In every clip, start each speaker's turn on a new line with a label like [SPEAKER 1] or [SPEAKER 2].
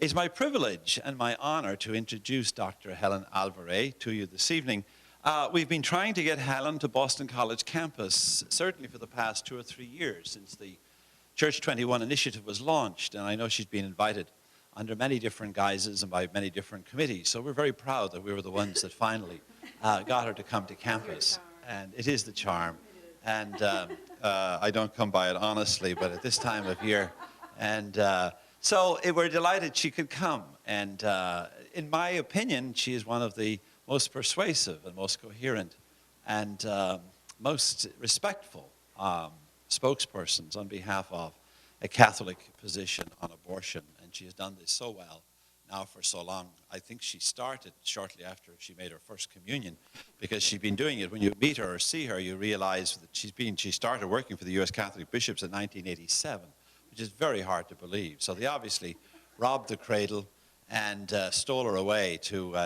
[SPEAKER 1] It's my privilege and my honor to introduce Dr. Helen Alvarez to you this evening. We've been trying to get Helen to Boston College campus, certainly for the past 2 or 3 years since the Church 21 initiative was launched, and I know she's been invited under many different guises and by many different committees. So we're very proud that we were the ones that finally got her to come to campus. And it is the charm. And I don't come by it honestly, but at this time of year. And so we're delighted she could come. And in my opinion, she is one of the most persuasive and most coherent and most respectful spokespersons on behalf of a Catholic position on abortion. And she has done this so well now for so long. I think she started shortly after she made her first communion, because she's been doing it. When you meet her or see her, you realize that she started working for the U.S. Catholic bishops in 1987, which is very hard to believe. So they obviously robbed the cradle and stole her away to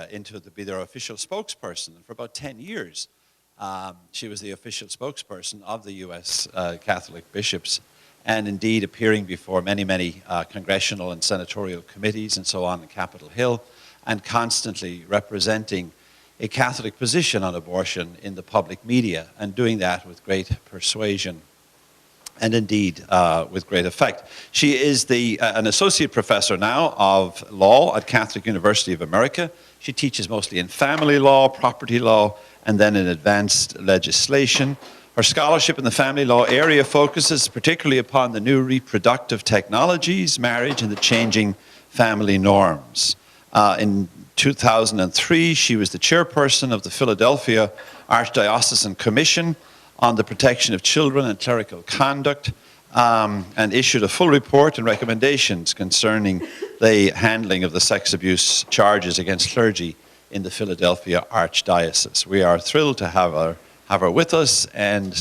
[SPEAKER 1] be their official spokesperson. And for about 10 years, she was the official spokesperson of the U.S. Catholic bishops, and indeed appearing before many, many congressional and senatorial committees and so on in Capitol Hill, and constantly representing a Catholic position on abortion in the public media, and doing that with great persuasion and indeed with great effect. She is an associate professor now of law at Catholic University of America. She teaches mostly in family law, property law, and then in advanced legislation. Her scholarship in the family law area focuses particularly upon the new reproductive technologies, marriage, and the changing family norms. In 2003, she was the chairperson of the Philadelphia Archdiocesan Commission on the Protection of Children and Clerical Conduct, and issued a full report and recommendations concerning the handling of the sex abuse charges against clergy in the Philadelphia Archdiocese. We are thrilled to have her with us, and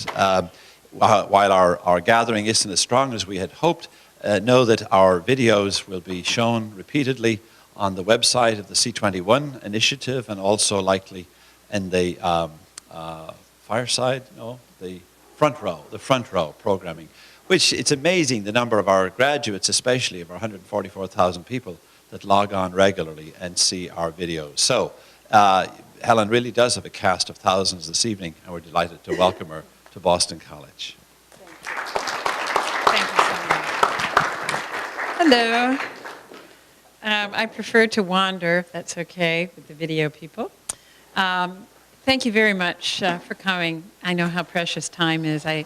[SPEAKER 1] while our gathering isn't as strong as we had hoped, know that our videos will be shown repeatedly on the website of the C21 initiative, and also likely in the the front row programming, which it's amazing the number of our graduates, especially of our 144,000 people that log on regularly and see our videos. So Helen really does have a cast of thousands this evening, and we're delighted to welcome her to Boston College.
[SPEAKER 2] Thank you so much. Hello. I prefer to wander, if that's okay with the video people. Thank you very much for coming. I know how precious time is. I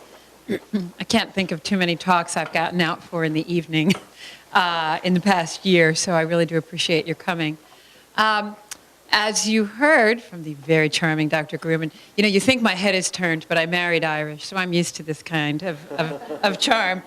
[SPEAKER 2] can't think of too many talks I've gotten out for in the evening in the past year, so I really do appreciate your coming. As you heard from the very charming Dr. Gruman, you think my head is turned, but I married Irish, so I'm used to this kind of charm.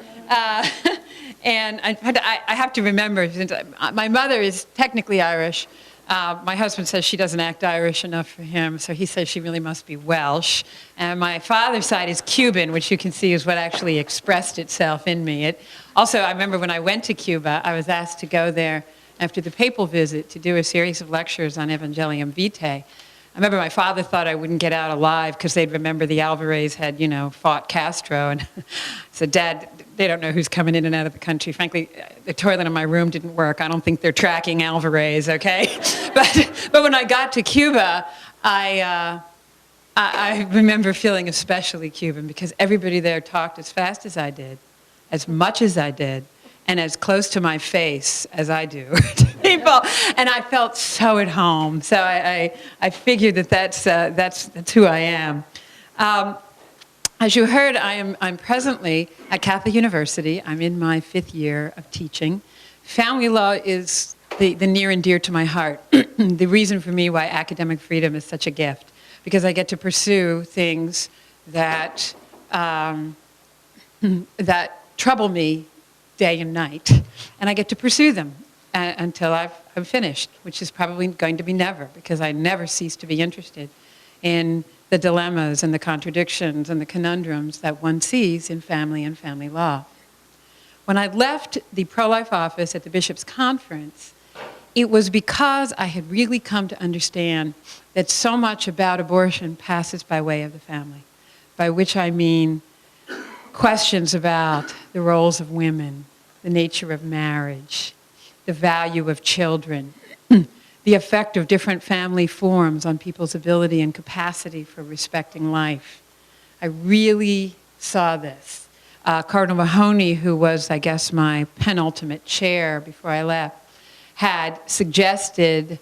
[SPEAKER 2] And I have to remember, since my mother is technically Irish. My husband says she doesn't act Irish enough for him, so he says she really must be Welsh. And my father's side is Cuban, which you can see is what actually expressed itself in me. Also, I remember when I went to Cuba, I was asked to go there after the papal visit to do a series of lectures on Evangelium Vitae. I remember my father thought I wouldn't get out alive because they'd remember the Alvarez had, fought Castro. And I said, Dad, they don't know who's coming in and out of the country. Frankly, the toilet in my room didn't work. I don't think they're tracking Alvarez, okay? But when I got to Cuba, I remember feeling especially Cuban because everybody there talked as fast as I did, as much as I did, and as close to my face as I do to people, and I felt so at home. So I figured that's who I am. As you heard, I'm presently at Catholic University. I'm in my 5th year of teaching. Family law is the near and dear to my heart. The reason for me why academic freedom is such a gift, because I get to pursue things that that trouble me day and night, and I get to pursue them until I'm finished, which is probably going to be never, because I never cease to be interested in the dilemmas and the contradictions and the conundrums that one sees in family and family law. When I left the pro-life office at the Bishops' Conference, it was because I had really come to understand that so much about abortion passes by way of the family, by which I mean questions about the roles of women, the nature of marriage, the value of children, the effect of different family forms on people's ability and capacity for respecting life. I really saw this. Cardinal Mahoney, who was, I guess, my penultimate chair before I left, had suggested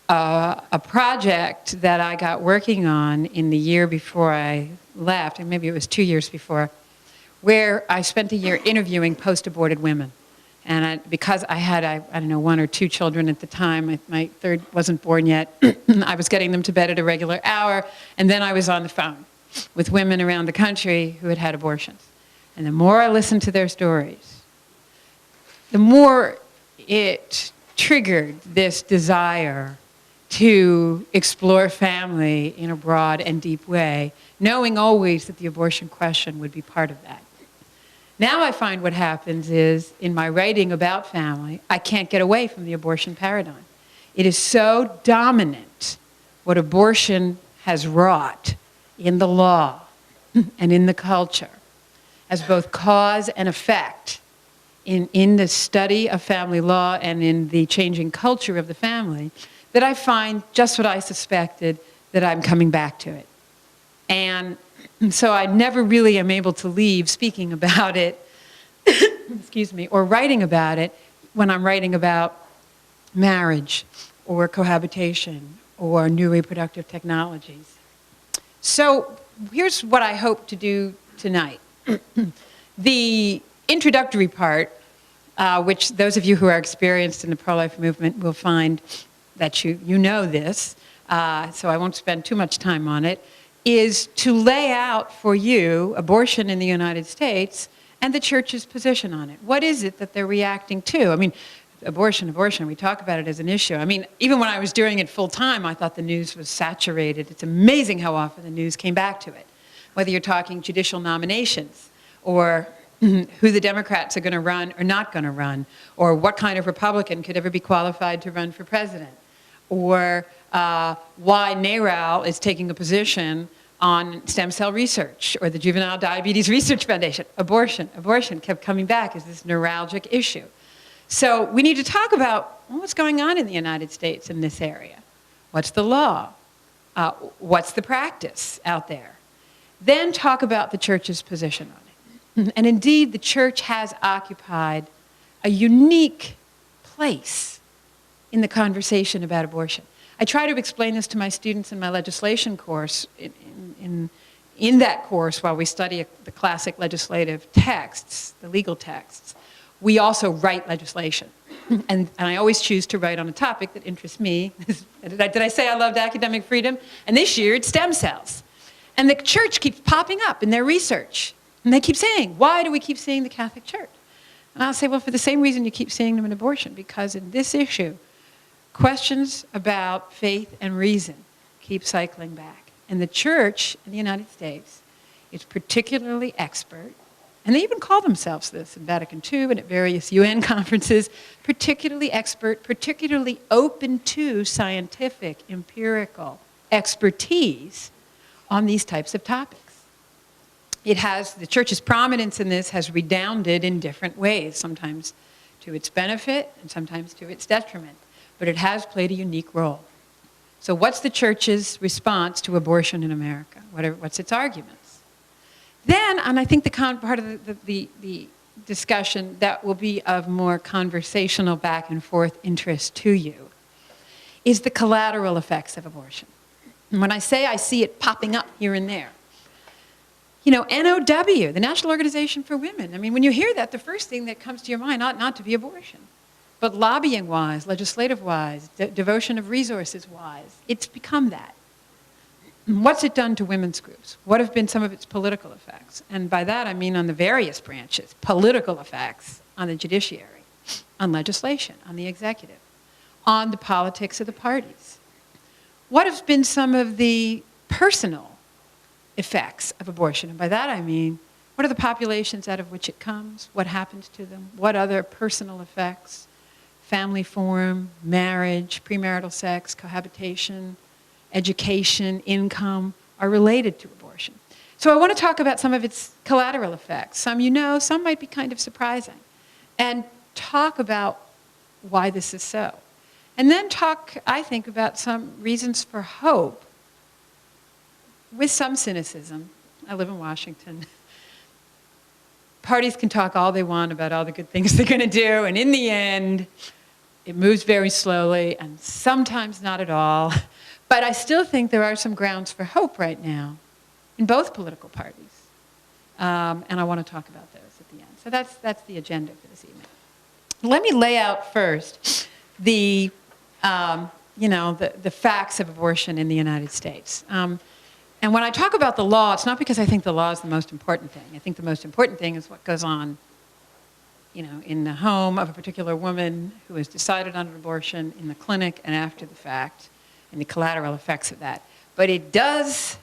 [SPEAKER 2] a project that I got working on in the year before I left, and maybe it was 2 years before, where I spent a year interviewing post-aborted women. And because I had, I don't know, 1 or 2 children at the time, my third wasn't born yet, I was getting them to bed at a regular hour, and then I was on the phone with women around the country who had had abortions. And the more I listened to their stories, the more it triggered this desire to explore family in a broad and deep way, knowing always that the abortion question would be part of that. Now I find what happens is, in my writing about family, I can't get away from the abortion paradigm. It is so dominant what abortion has wrought in the law and in the culture as both cause and effect in the study of family law and in the changing culture of the family, that I find just what I suspected, that I'm coming back to it. And so I never really am able to leave speaking about it, excuse me, or writing about it when I'm writing about marriage or cohabitation or new reproductive technologies. So here's what I hope to do tonight. The introductory part, which those of you who are experienced in the pro-life movement will find that you know this, so I won't spend too much time on it, is to lay out for you abortion in the United States and the church's position on it. What is it that they're reacting to? I mean, abortion, we talk about it as an issue. I mean, even when I was doing it full time, I thought the news was saturated. It's amazing how often the news came back to it. Whether you're talking judicial nominations, or who the Democrats are going to run or not going to run, or what kind of Republican could ever be qualified to run for president, or why NARAL is taking a position on stem cell research, or the Juvenile Diabetes Research Foundation. Abortion kept coming back as this neuralgic issue. So we need to talk about what's going on in the United States in this area. What's the law? What's the practice out there? Then talk about the church's position on it. And indeed, the church has occupied a unique place in the conversation about abortion. I try to explain this to my students in my legislation course. In that course, while we study the classic legislative texts, the legal texts, we also write legislation. And I always choose to write on a topic that interests me. Did I say I loved academic freedom? And this year, it's stem cells. And the church keeps popping up in their research. And they keep saying, why do we keep seeing the Catholic Church? And I'll say, well, for the same reason you keep seeing them in abortion, because in this issue, questions about faith and reason keep cycling back. And the church in the United States is particularly expert, and they even call themselves this in Vatican II and at various UN conferences, particularly expert, particularly open to scientific, empirical expertise on these types of topics. The church's prominence in this has redounded in different ways, sometimes to its benefit and sometimes to its detriment, but it has played a unique role. So what's the church's response to abortion in America? What's its arguments? Then, and I think the part of the discussion that will be of more conversational back and forth interest to you is the collateral effects of abortion. And when I say I see it popping up here and there, you know, NOW, the National Organization for Women, I mean, when you hear that, the first thing that comes to your mind ought not to be abortion. But lobbying-wise, legislative-wise, devotion of resources-wise, it's become that. What's it done to women's groups? What have been some of its political effects? And by that, I mean on the various branches, political effects on the judiciary, on legislation, on the executive, on the politics of the parties. What have been some of the personal effects of abortion? And by that, I mean, what are the populations out of which it comes? What happens to them? What other personal effects? Family form, marriage, premarital sex, cohabitation, education, income are related to abortion. So I want to talk about some of its collateral effects. Some you know, some might be kind of surprising. And talk about why this is so. And then talk, I think, about some reasons for hope with some cynicism. I live in Washington. Parties can talk all they want about all the good things they're going to do, and in the end, it moves very slowly, and sometimes not at all. But I still think there are some grounds for hope right now in both political parties. And I want to talk about those at the end. So that's the agenda for this evening. Let me lay out first the facts of abortion in the United States. And when I talk about the law, it's not because I think the law is the most important thing. I think the most important thing is what goes on, in the home of a particular woman who has decided on an abortion, in the clinic, and after the fact, and the collateral effects of that. But it is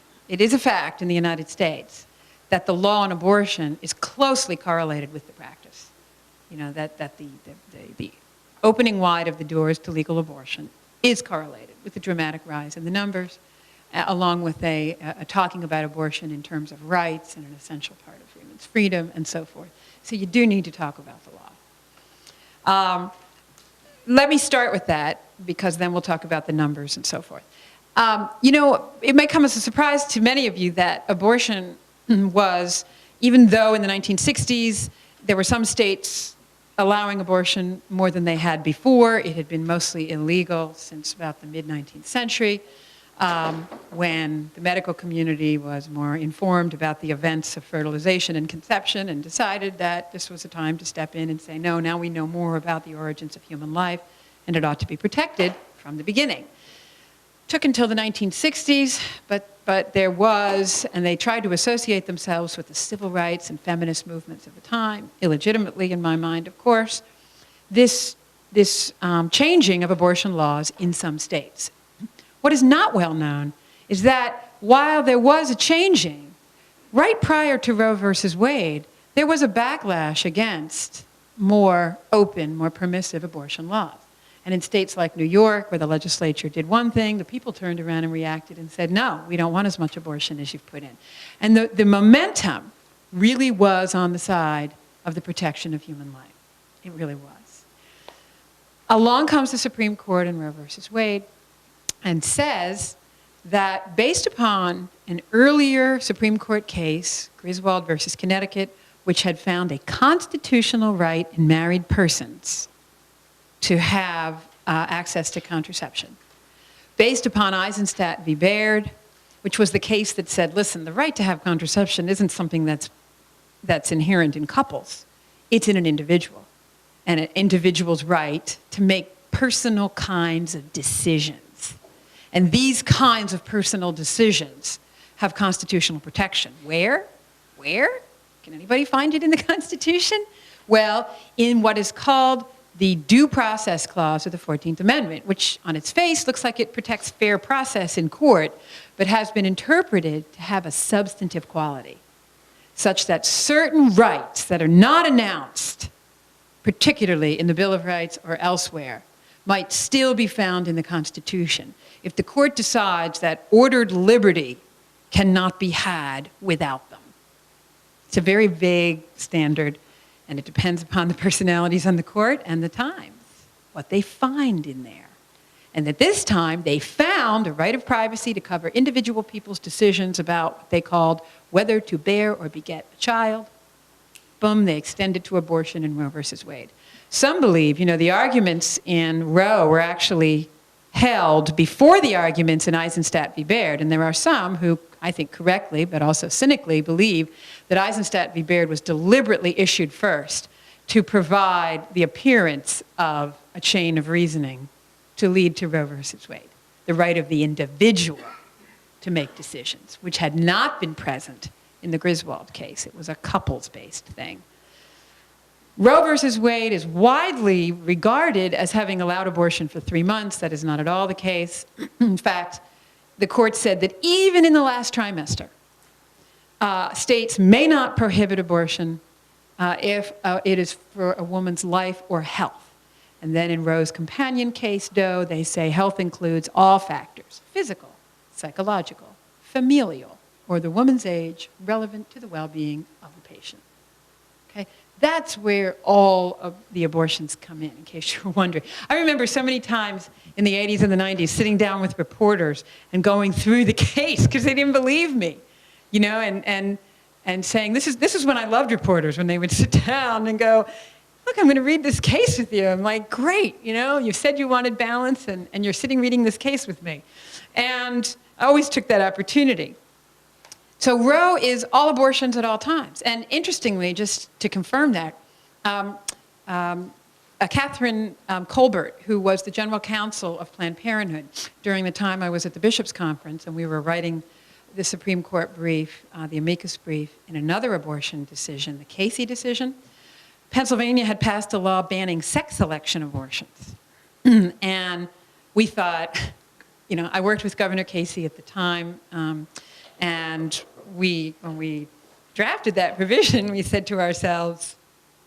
[SPEAKER 2] a fact in the United States that the law on abortion is closely correlated with the practice. That the opening wide of the doors to legal abortion is correlated with the dramatic rise in the numbers, along with a talking about abortion in terms of rights and an essential part of women's freedom and so forth. So you do need to talk about the law. Let me start with that, because then we'll talk about the numbers and so forth. It may come as a surprise to many of you that abortion was, even though in the 1960s there were some states allowing abortion more than they had before, it had been mostly illegal since about the mid-19th century, when the medical community was more informed about the events of fertilization and conception and decided that this was a time to step in and say, no, now we know more about the origins of human life and it ought to be protected from the beginning. Took until the 1960s, but there was, and they tried to associate themselves with the civil rights and feminist movements of the time, illegitimately in my mind, of course, this changing of abortion laws in some states. What is not well known is that while there was a changing, right prior to Roe versus Wade, there was a backlash against more open, more permissive abortion laws. And in states like New York, where the legislature did one thing, the people turned around and reacted and said, no, we don't want as much abortion as you've put in. And the momentum really was on the side of the protection of human life. It really was. Along comes the Supreme Court in Roe versus Wade and says that based upon an earlier Supreme Court case, Griswold versus Connecticut, which had found a constitutional right in married persons to have access to contraception. Based upon Eisenstadt v. Baird, which was the case that said, listen, the right to have contraception isn't something that's inherent in couples. It's in an individual, and an individual's right to make personal kinds of decisions. And these kinds of personal decisions have constitutional protection. Where? Can anybody find it in the Constitution? Well, in what is called the Due Process Clause of the 14th Amendment, which on its face looks like it protects fair process in court, but has been interpreted to have a substantive quality, such that certain rights that are not announced, particularly in the Bill of Rights or elsewhere, might still be found in the Constitution if the court decides that ordered liberty cannot be had without them. It's a very vague standard, and it depends upon the personalities on the court and the times, what they find in there. And at this time, they found a right of privacy to cover individual people's decisions about what they called whether to bear or beget a child. Boom, they extended to abortion in Roe versus Wade. Some believe, the arguments in Roe were actually held before the arguments in Eisenstadt v. Baird, and there are some who, I think correctly, but also cynically, believe that Eisenstadt v. Baird was deliberately issued first to provide the appearance of a chain of reasoning to lead to Roe versus Wade, the right of the individual to make decisions, which had not been present in the Griswold case. It was a couples-based thing. Roe versus Wade is widely regarded as having allowed abortion for 3 months. That is not at all the case. In fact, the court said that even in the last trimester, states may not prohibit abortion if it is for a woman's life or health. And then in Roe's companion case, Doe, they say health includes all factors: physical, psychological, familial, or the woman's age relevant to the well-being of the patient. Okay? That's where all of the abortions come in case you're wondering. I remember so many times in the 80s and the 90s sitting down with reporters and going through the case because they didn't believe me, you know, and saying, this is when I loved reporters, when they would sit down and go, look, I'm going to read this case with you. I'm like, great, you know, you said you wanted balance, and you're sitting reading this case with me. And I always took that opportunity. So Roe is all abortions at all times. And interestingly, just to confirm that, Catherine Colbert, who was the general counsel of Planned Parenthood during the time I was at the Bishops' Conference, and we were writing the Supreme Court brief, the amicus brief, in another abortion decision, the Casey decision, Pennsylvania had passed a law banning sex selection abortions. And we thought, you know, I worked with Governor Casey at the time, and when we drafted that provision, we said to ourselves,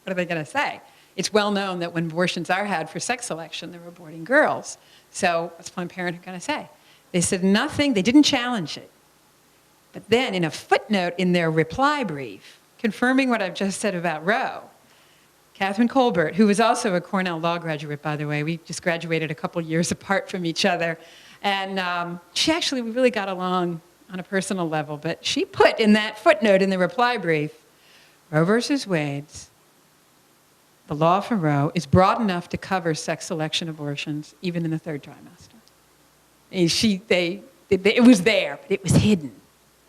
[SPEAKER 2] what are they going to say? It's well known that when abortions are had for sex selection, they're aborting girls. So what's Planned Parenthood going to say? They said nothing. They didn't challenge it. But then in a footnote in their reply brief, confirming what I've just said about Roe, Catherine Colbert, who was also a Cornell Law graduate, by the way, we just graduated a couple years apart from each other, and we really got along on a personal level, but she put in that footnote in the reply brief, Roe versus Wade, the law for Roe is broad enough to cover sex selection abortions, even in the third trimester. It was there, but it was hidden.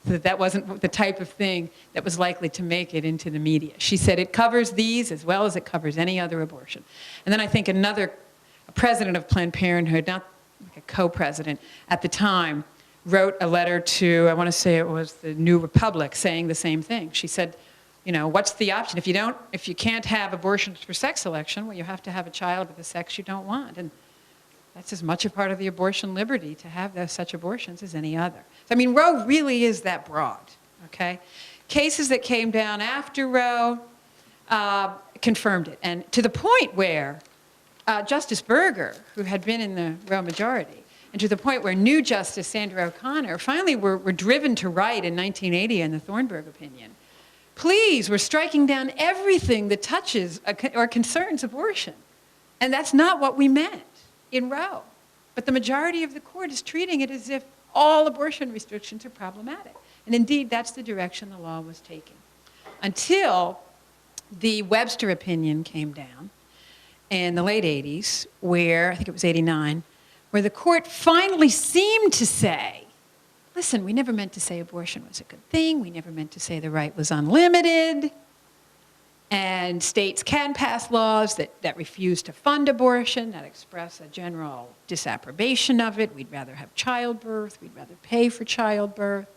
[SPEAKER 2] So that wasn't the type of thing that was likely to make it into the media. She said it covers these as well as it covers any other abortion. And then I think a president of Planned Parenthood, not like a co-president at the time, wrote a letter to, I want to say it was the New Republic, saying the same thing. She said, you know, what's the option? If you can't have abortions for sex selection, well, you have to have a child of the sex you don't want. And that's as much a part of the abortion liberty to have such abortions as any other. So, I mean, Roe really is that broad, okay? Cases that came down after Roe confirmed it. And to the point where Justice Berger, who had been in the Roe majority, and to the point where new Justice Sandra O'Connor finally were driven to write in 1980 in the Thornburg opinion, please, we're striking down everything that touches or concerns abortion. And that's not what we meant in Roe. But the majority of the court is treating it as if all abortion restrictions are problematic. And indeed, that's the direction the law was taking. Until the Webster opinion came down in the late 80s, where, I think it was 89, where the court finally seemed to say, listen, we never meant to say abortion was a good thing. We never meant to say the right was unlimited. And states can pass laws that refuse to fund abortion, that express a general disapprobation of it. We'd rather have childbirth. We'd rather pay for childbirth.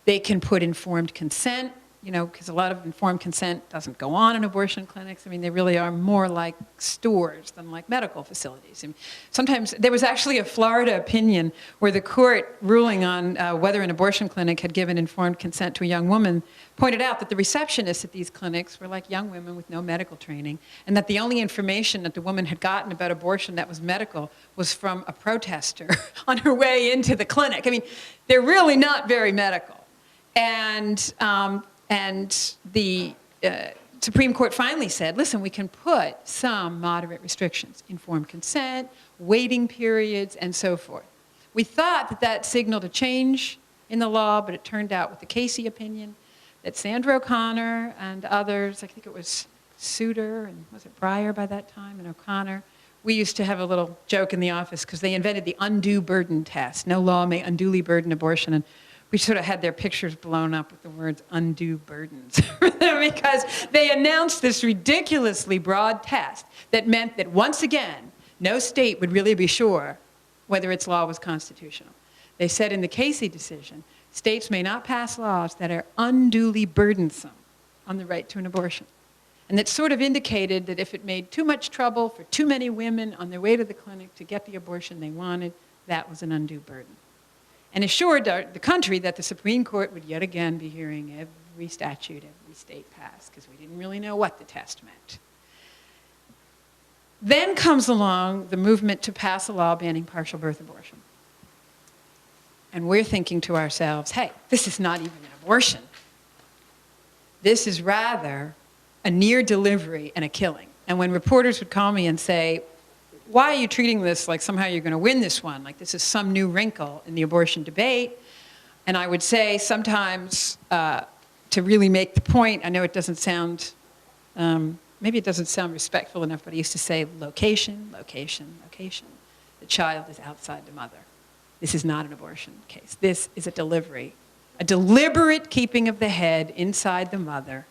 [SPEAKER 2] They can put informed consent, you know, because a lot of informed consent doesn't go on in abortion clinics. I mean, they really are more like stores than like medical facilities. And sometimes there was actually a Florida opinion where the court ruling on whether an abortion clinic had given informed consent to a young woman pointed out that the receptionists at these clinics were like young women with no medical training, and that the only information that the woman had gotten about abortion that was medical was from a protester on her way into the clinic. I mean, they're really not very medical. And the Supreme Court finally said, listen, we can put some moderate restrictions, informed consent, waiting periods, and so forth. We thought that signaled a change in the law, but it turned out with the Casey opinion that Sandra O'Connor and others, I think it was Souter and was it Breyer by that time, and O'Connor, we used to have a little joke in the office because they invented the undue burden test. No law may unduly burden abortion. And we sort of had their pictures blown up with the words undue burdens because they announced this ridiculously broad test that meant that once again, no state would really be sure whether its law was constitutional. They said in the Casey decision, states may not pass laws that are unduly burdensome on the right to an abortion. And that sort of indicated that if it made too much trouble for too many women on their way to the clinic to get the abortion they wanted, that was an undue burden. And assured the country that the Supreme Court would yet again be hearing every statute every state passed, because we didn't really know what the test meant. Then comes along the movement to pass a law banning partial birth abortion. And we're thinking to ourselves, hey, this is not even an abortion. This is rather a near delivery and a killing. And when reporters would call me and say, why are you treating this like somehow you're going to win this one? Like this is some new wrinkle in the abortion debate. And I would say sometimes, to really make the point, I know it doesn't sound, maybe it doesn't sound respectful enough, but I used to say location, location, location. The child is outside the mother. This is not an abortion case. This is a delivery, a deliberate keeping of the head inside the mother.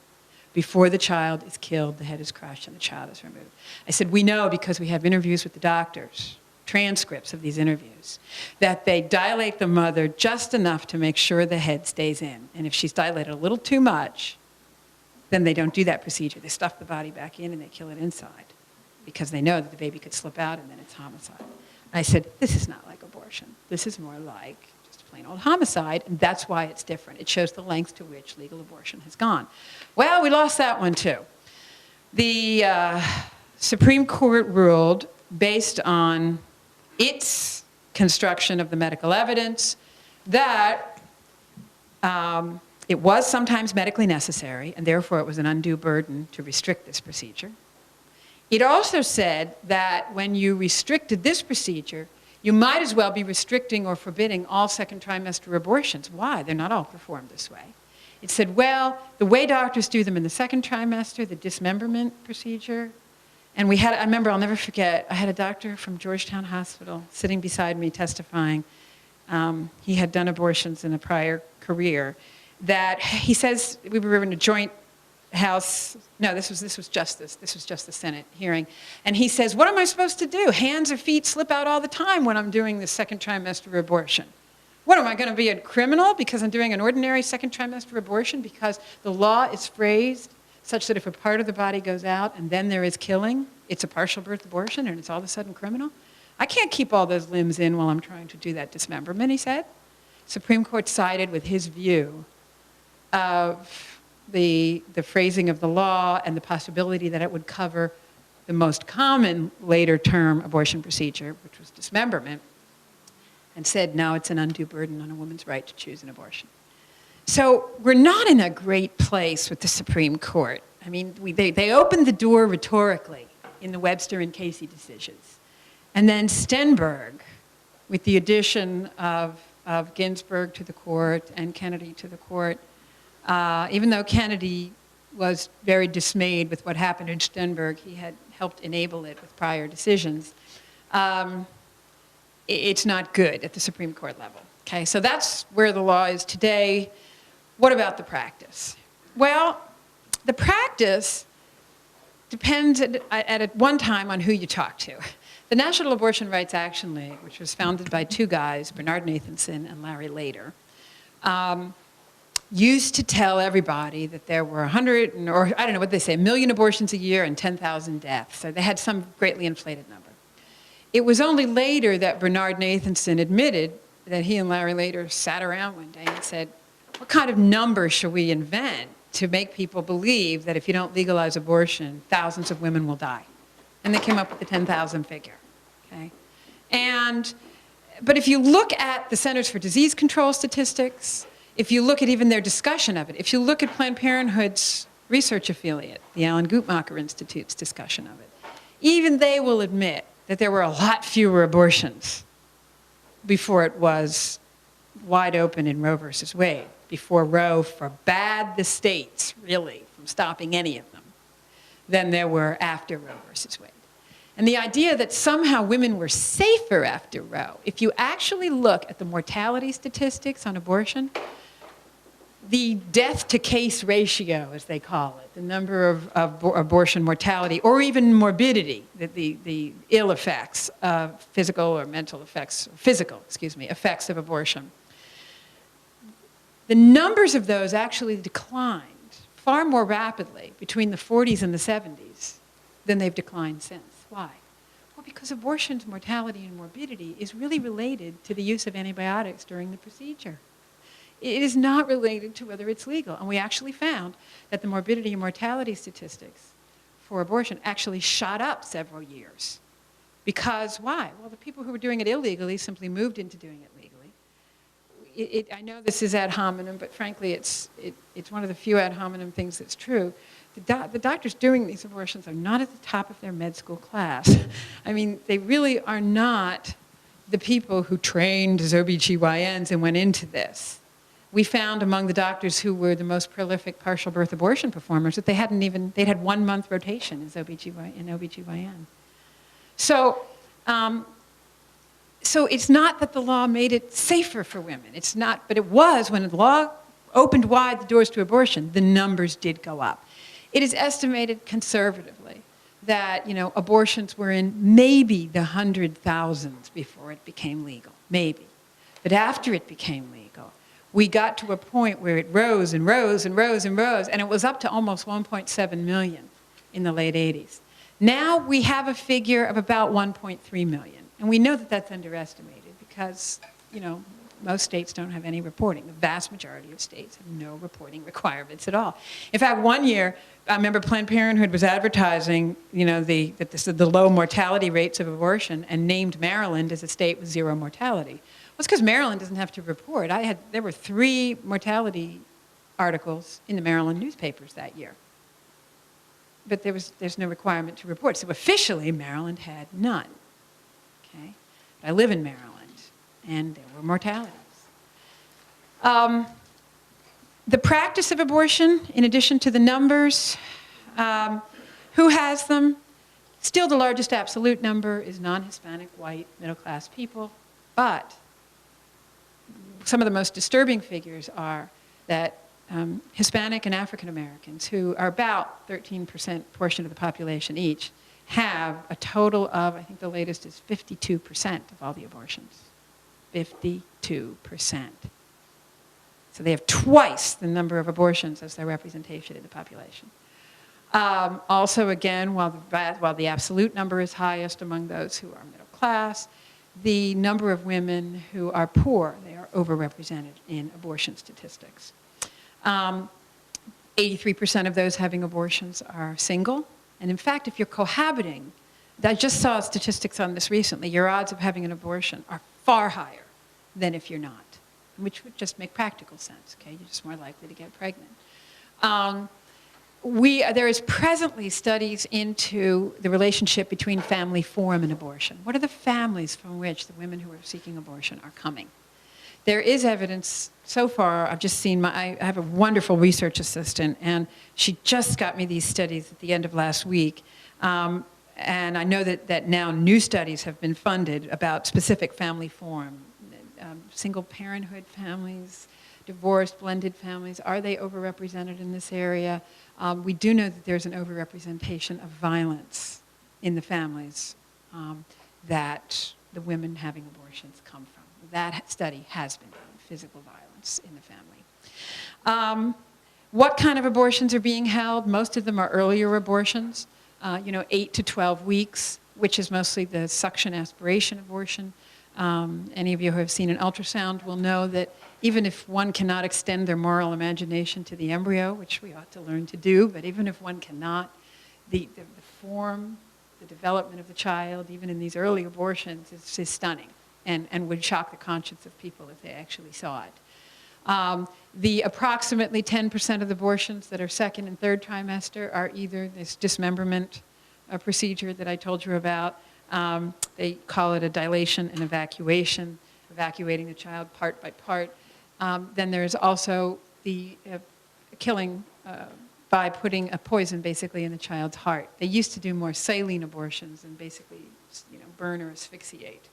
[SPEAKER 2] Before the child is killed, the head is crushed and the child is removed. I said, we know because we have interviews with the doctors, transcripts of these interviews, that they dilate the mother just enough to make sure the head stays in. And if she's dilated a little too much, then they don't do that procedure. They stuff the body back in and they kill it inside because they know that the baby could slip out and then it's homicide. And I said, this is not like abortion. This is more like just plain old homicide, and that's why it's different. It shows the lengths to which legal abortion has gone. Well, we lost that one too. The Supreme Court ruled, based on its construction of the medical evidence, that it was sometimes medically necessary, and therefore it was an undue burden to restrict this procedure. It also said that when you restricted this procedure, you might as well be restricting or forbidding all second trimester abortions. Why? They're not all performed this way. It said, well, the way doctors do them in the second trimester, the dismemberment procedure, and we had, I remember, I'll never forget, I had a doctor from Georgetown Hospital sitting beside me testifying. He had done abortions in a prior career. That he says, we were in a joint House, no, this was just the Senate hearing. And he says, what am I supposed to do? Hands or feet slip out all the time when I'm doing the second trimester abortion. What, am I going to be a criminal because I'm doing an ordinary second trimester abortion because the law is phrased such that if a part of the body goes out and then there is killing, it's a partial birth abortion and it's all of a sudden criminal? I can't keep all those limbs in while I'm trying to do that dismemberment, he said. Supreme Court sided with his view of the phrasing of the law and the possibility that it would cover the most common later term abortion procedure, which was dismemberment, and said, no, it's an undue burden on a woman's right to choose an abortion. So we're not in a great place with the Supreme Court. I mean, they opened the door rhetorically in the Webster and Casey decisions. And then Stenberg, with the addition of Ginsburg to the court and Kennedy to the court, even though Kennedy was very dismayed with what happened in Stenberg, he had helped enable it with prior decisions. It's not good at the Supreme Court level. Okay, so that's where the law is today. What about the practice? Well, the practice depends at one time on who you talk to. The National Abortion Rights Action League, which was founded by two guys, Bernard Nathanson and Larry Lader, used to tell everybody that there were 100, or I don't know what they say, 1 million abortions a year and 10,000 deaths. So they had some greatly inflated number. It was only later that Bernard Nathanson admitted that he and Larry Lader sat around one day and said, what kind of number should we invent to make people believe that if you don't legalize abortion, thousands of women will die? And they came up with the 10,000 figure. Okay? But if you look at the Centers for Disease Control statistics, if you look at even their discussion of it, if you look at Planned Parenthood's research affiliate, the Alan Guttmacher Institute's discussion of it, even they will admit that there were a lot fewer abortions before it was wide open in Roe versus Wade, before Roe forbade the states, really, from stopping any of them, than there were after Roe versus Wade. And the idea that somehow women were safer after Roe, if you actually look at the mortality statistics on abortion, the death-to-case ratio, as they call it, the number of abortion mortality, or even morbidity, the ill effects of physical or mental effects, effects of abortion. The numbers of those actually declined far more rapidly between the 40s and the 70s than they've declined since. Why? Well, because abortion's mortality and morbidity is really related to the use of antibiotics during the procedure. It is not related to whether it's legal. And we actually found that the morbidity and mortality statistics for abortion actually shot up several years. Because why? Well, the people who were doing it illegally simply moved into doing it legally. I know this is ad hominem, but frankly, it's one of the few ad hominem things that's true. the doctors doing these abortions are not at the top of their med school class. I mean, they really are not the people who trained as OBGYNs and went into this. We found among the doctors who were the most prolific partial birth abortion performers that they'd had 1 month rotation as OBGYN. So, so it's not that the law made it safer for women. It's not, but it was when the law opened wide the doors to abortion, the numbers did go up. It is estimated conservatively that, abortions were in maybe the 100,000s before it became legal, maybe. But after it became legal, we got to a point where it rose and rose and rose and rose, and it was up to almost 1.7 million in the late 80s. Now we have a figure of about 1.3 million, and we know that that's underestimated because, most states don't have any reporting. The vast majority of states have no reporting requirements at all. In fact, one year, I remember Planned Parenthood was advertising, the low mortality rates of abortion and named Maryland as a state with zero mortality. Well, it's because Maryland doesn't have to report. There were 3 mortality articles in the Maryland newspapers that year. But there's no requirement to report. So officially, Maryland had none. Okay? But I live in Maryland, and there were mortalities. The practice of abortion, in addition to the numbers, who has them? Still the largest absolute number is non-Hispanic, white, middle-class people. But some of the most disturbing figures are that Hispanic and African Americans, who are about 13% portion of the population each, have a total of, I think the latest is 52% of all the abortions. 52%. So they have twice the number of abortions as their representation in the population. Also, again, while the absolute number is highest among those who are middle class, the number of women who are poor, they are overrepresented in abortion statistics. 83% of those having abortions are single. And in fact, if you're cohabiting, I just saw statistics on this recently, your odds of having an abortion are far higher than if you're not, which would just make practical sense, okay? You're just more likely to get pregnant. There is presently studies into the relationship between family form and abortion. What are the families from which the women who are seeking abortion are coming? There is evidence so far. I've just seen I have a wonderful research assistant, and she just got me these studies at the end of last week. And I know that now new studies have been funded about specific family form, single parenthood families, divorced, blended families. Are they overrepresented in this area? We do know that there's an overrepresentation of violence in the families that the women having abortions come from. That study has been done, physical violence in the family. What kind of abortions are being held? Most of them are earlier abortions, 8 to 12 weeks, which is mostly the suction aspiration abortion. Any of you who have seen an ultrasound will know that even if one cannot extend their moral imagination to the embryo, which we ought to learn to do, but even if one cannot, the form, the development of the child, even in these early abortions, is stunning. And would shock the conscience of people if they actually saw it. The approximately 10% of the abortions that are second and third trimester are either this dismemberment procedure that I told you about. They call it a dilation and evacuation, evacuating the child part by part. Then there's also the killing by putting a poison basically in the child's heart. They used to do more saline abortions and basically burn or asphyxiate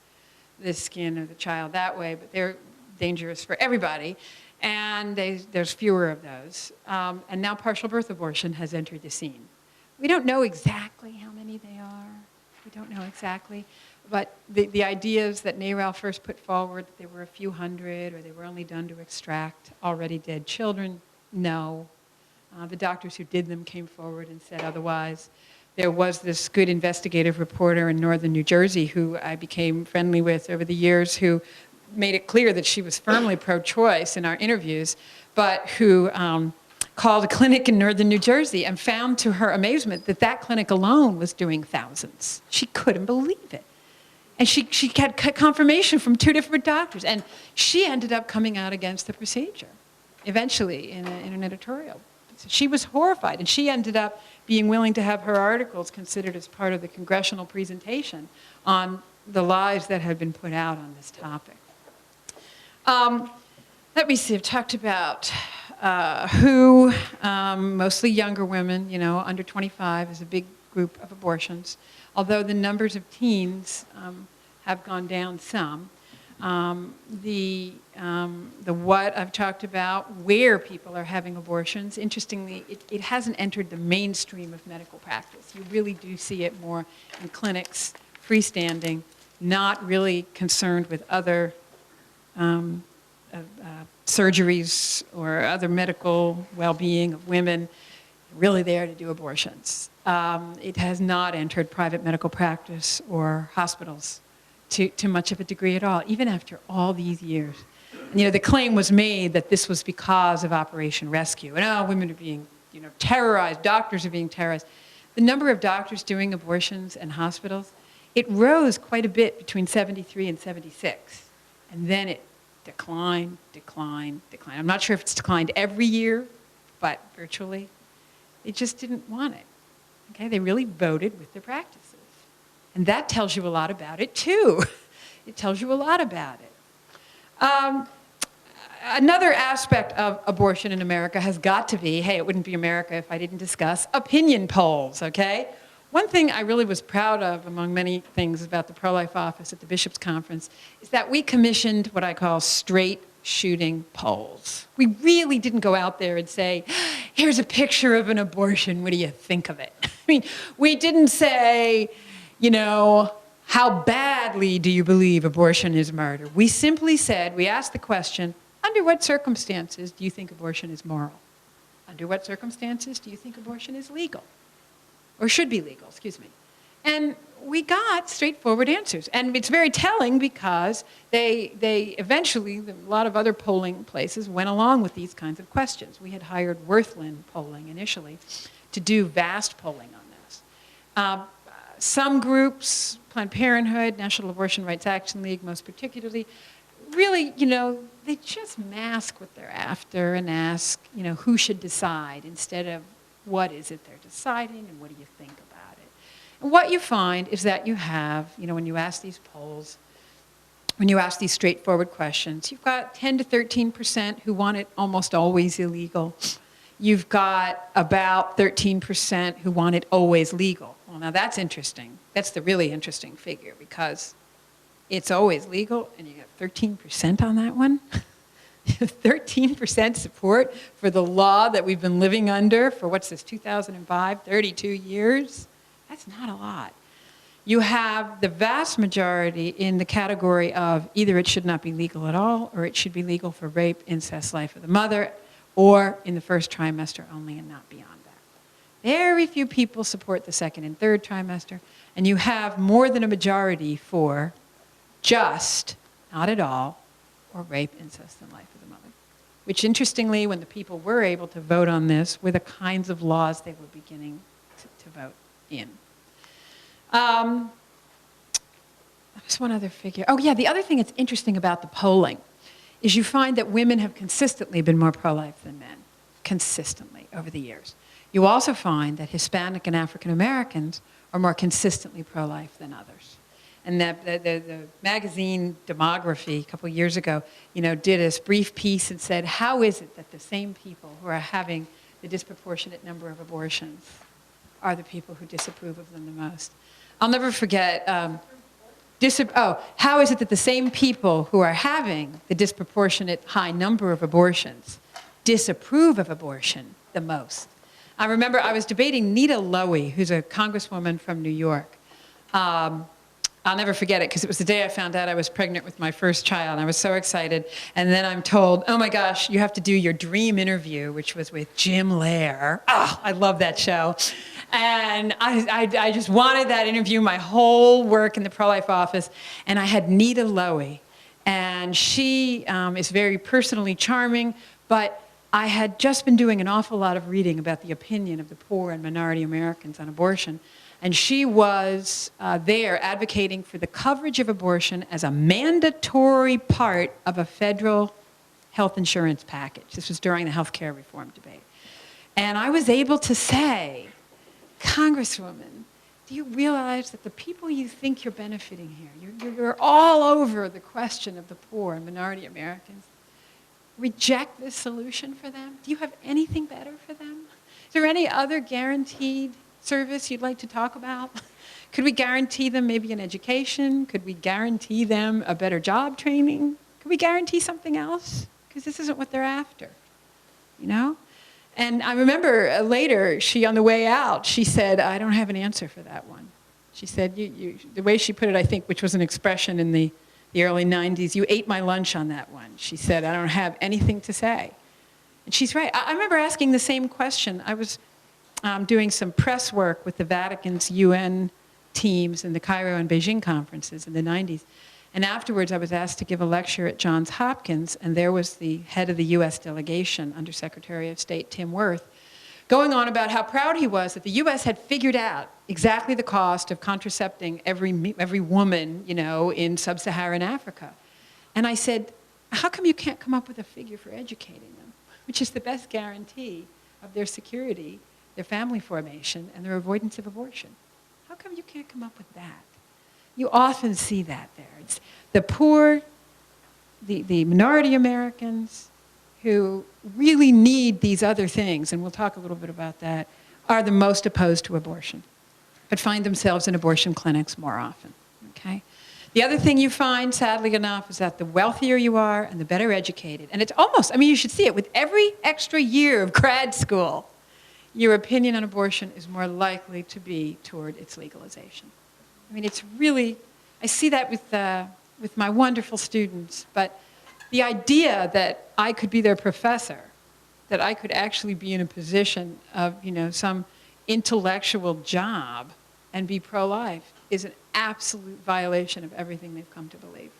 [SPEAKER 2] the skin of the child that way, but they're dangerous for everybody, and there's fewer of those. And now partial birth abortion has entered the scene. We don't know exactly how many they are. We don't know exactly, but the ideas that NARAL first put forward, that there were a few hundred, or they were only done to extract already dead children, no. The doctors who did them came forward and said otherwise. There was this good investigative reporter in northern New Jersey who I became friendly with over the years, who made it clear that she was firmly pro-choice in our interviews, but who called a clinic in northern New Jersey and found to her amazement that that clinic alone was doing thousands. She couldn't believe it. And she had confirmation from 2 different doctors, and she ended up coming out against the procedure, eventually in an editorial. So she was horrified, and she ended up being willing to have her articles considered as part of the congressional presentation on the lies that had been put out on this topic. Let me see, I've talked about WHO, mostly younger women, you know, under 25 is a big group of abortions, although the numbers of teens have gone down some. The what I've talked about, where people are having abortions, interestingly, it hasn't entered the mainstream of medical practice. You really do see it more in clinics, freestanding, not really concerned with other surgeries or other medical well-being of women, really there to do abortions. It has not entered private medical practice or hospitals to much of a degree at all, even after all these years. And, you know, the claim was made that this was because of Operation Rescue. And, oh, women are being, you know, terrorized, doctors are being terrorized. The number of doctors doing abortions in hospitals, it rose quite a bit between 73 and 76. And then it declined. I'm not sure if it's declined every year, but virtually. They just didn't want it. Okay, they really voted with their practices. And that tells you a lot about it, too. It tells you a lot about it. Another aspect of abortion in America has got to be, hey, it wouldn't be America if I didn't discuss opinion polls, okay? One thing I really was proud of, among many things about the pro-life office at the Bishops' Conference, is that we commissioned what I call straight shooting polls. We really didn't go out there and say, here's a picture of an abortion, what do you think of it? I mean, we didn't say, you know, how badly do you believe abortion is murder? We simply said, we asked the question, under what circumstances do you think abortion is moral? Under what circumstances do you think abortion is legal? Or should be legal, excuse me. And we got straightforward answers. And it's very telling because they eventually, a lot of other polling places went along with these kinds of questions. We had hired Worthland Polling initially to do vast polling on this. Some groups, Planned Parenthood, National Abortion Rights Action League most particularly, really, you know, they just mask what they're after and ask, you know, who should decide instead of what is it they're deciding and what do you think about it. And what you find is that you have, you know, when you ask these polls, when you ask these straightforward questions, you've got 10 to 13% who want it almost always illegal. You've got about 13% who want it always legal. Well, now that's interesting. That's the really interesting figure because it's always legal and you have 13% on that one. 13% support for the law that we've been living under for, what's this, 2005, 32 years? That's not a lot. You have the vast majority in the category of either it should not be legal at all or it should be legal for rape, incest, life of the mother, or in the first trimester only and not beyond that. Very few people support the second and third trimester, and you have more than a majority for just, not at all, or rape, incest, and life of the mother. Which interestingly, when the people were able to vote on this, were the kinds of laws they were beginning to vote in. There's one other figure. Oh yeah, the other thing that's interesting about the polling is you find that women have consistently been more pro-life than men, consistently over the years. You also find that Hispanic and African Americans are more consistently pro-life than others. And that the magazine Demography a couple years ago, you know, did a brief piece and said, how is it that the same people who are having the disproportionate number of abortions are the people who disapprove of them the most? I'll never forget, how is it that the same people who are having the disproportionate high number of abortions disapprove of abortion the most? I remember I was debating Nita Lowey, who's a congresswoman from New York. I'll never forget it because it was the day I found out I was pregnant with my first child. And I was so excited. And then I'm told, oh my gosh, you have to do your dream interview, which was with Jim Lehrer. Oh, I love that show. And I just wanted that interview, my whole work in the pro-life office. And I had Nita Lowey. And she is very personally charming, but I had just been doing an awful lot of reading about the opinion of the poor and minority Americans on abortion. And she was there advocating for the coverage of abortion as a mandatory part of a federal health insurance package. This was during the health care reform debate. And I was able to say, Congresswoman, do you realize that the people you think you're benefiting here, you're all over the question of the poor and minority Americans, reject this solution for them? Do you have anything better for them? Is there any other guaranteed service you'd like to talk about? Could we guarantee them maybe an education? Could we guarantee them a better job training? Could we guarantee something else? Because this isn't what they're after, you know? And I remember later, on the way out, she said, I don't have an answer for that one. She said, the way she put it, I think, which was an expression in the early 90s, you ate my lunch on that one. She said, I don't have anything to say. And she's right. I remember asking the same question. I was doing some press work with the Vatican's UN teams in the Cairo and Beijing conferences in the 90s. And afterwards, I was asked to give a lecture at Johns Hopkins, and there was the head of the U.S. delegation, Undersecretary of State Tim Wirth, going on about how proud he was that the U.S. had figured out exactly the cost of contracepting every woman, you know, in sub-Saharan Africa. And I said, how come you can't come up with a figure for educating them, which is the best guarantee of their security, their family formation, and their avoidance of abortion? How come you can't come up with that? You often see that there. It's the poor, the minority Americans who really need these other things, and we'll talk a little bit about that, are the most opposed to abortion, but find themselves in abortion clinics more often, okay? The other thing you find, sadly enough, is that the wealthier you are and the better educated, and it's almost, I mean, you should see it, with every extra year of grad school, your opinion on abortion is more likely to be toward its legalization. I mean, it's really, I see that with my wonderful students, but the idea that I could be their professor, that I could actually be in a position of, you know, some intellectual job and be pro-life is an absolute violation of everything they've come to believe.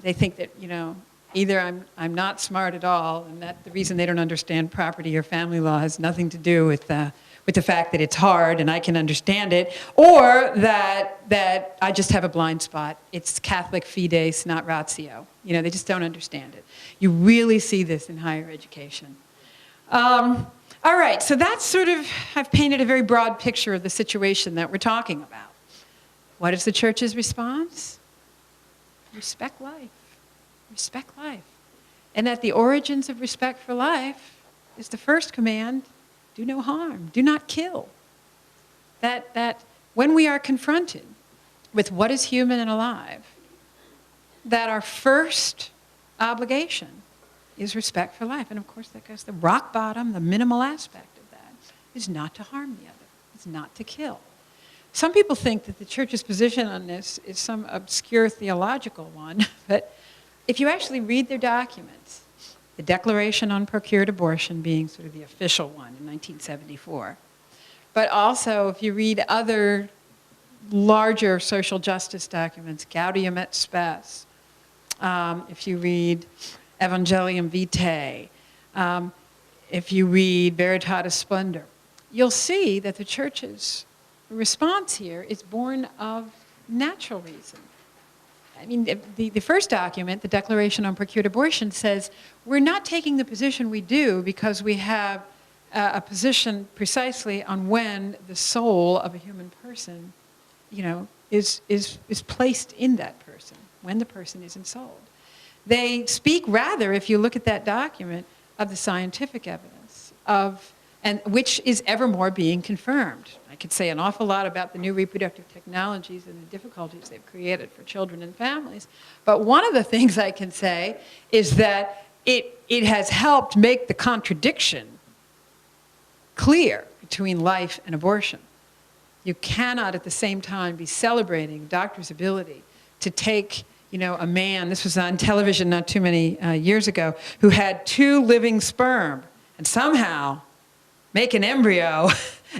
[SPEAKER 2] They think that, you know, either I'm not smart at all, and that the reason they don't understand property or family law has nothing to do with the fact that it's hard and I can understand it, or that I just have a blind spot. It's Catholic fides, not ratio. You know, they just don't understand it. You really see this in higher education. All right, so that's sort of, I've painted a very broad picture of the situation that we're talking about. What is the church's response? Respect life. Respect life. And at the origins of respect for life is the first command, do no harm, do not kill. That when we are confronted with what is human and alive, that our first obligation is respect for life. And of course that goes the rock bottom, the minimal aspect of that is not to harm the other, is not to kill. Some people think that the church's position on this is some obscure theological one, but if you actually read their documents, the Declaration on Procured Abortion being sort of the official one in 1974, but also if you read other larger social justice documents, Gaudium et Spes, if you read Evangelium Vitae, if you read Veritatis Splendor, you'll see that the church's response here is born of natural reason. I mean, the first document, the Declaration on Procured Abortion, says we're not taking the position we do because we have a position precisely on when the soul of a human person, you know, is placed in that person, when the person is ensouled. They speak rather, if you look at that document, of the scientific evidence of, and which is ever more being confirmed. I could say an awful lot about the new reproductive technologies and the difficulties they've created for children and families, but one of the things I can say is that it has helped make the contradiction clear between life and abortion. You cannot at the same time be celebrating a doctor's ability to take, you know, a man, this was on television not too many years ago, who had 2 living sperm and somehow make an embryo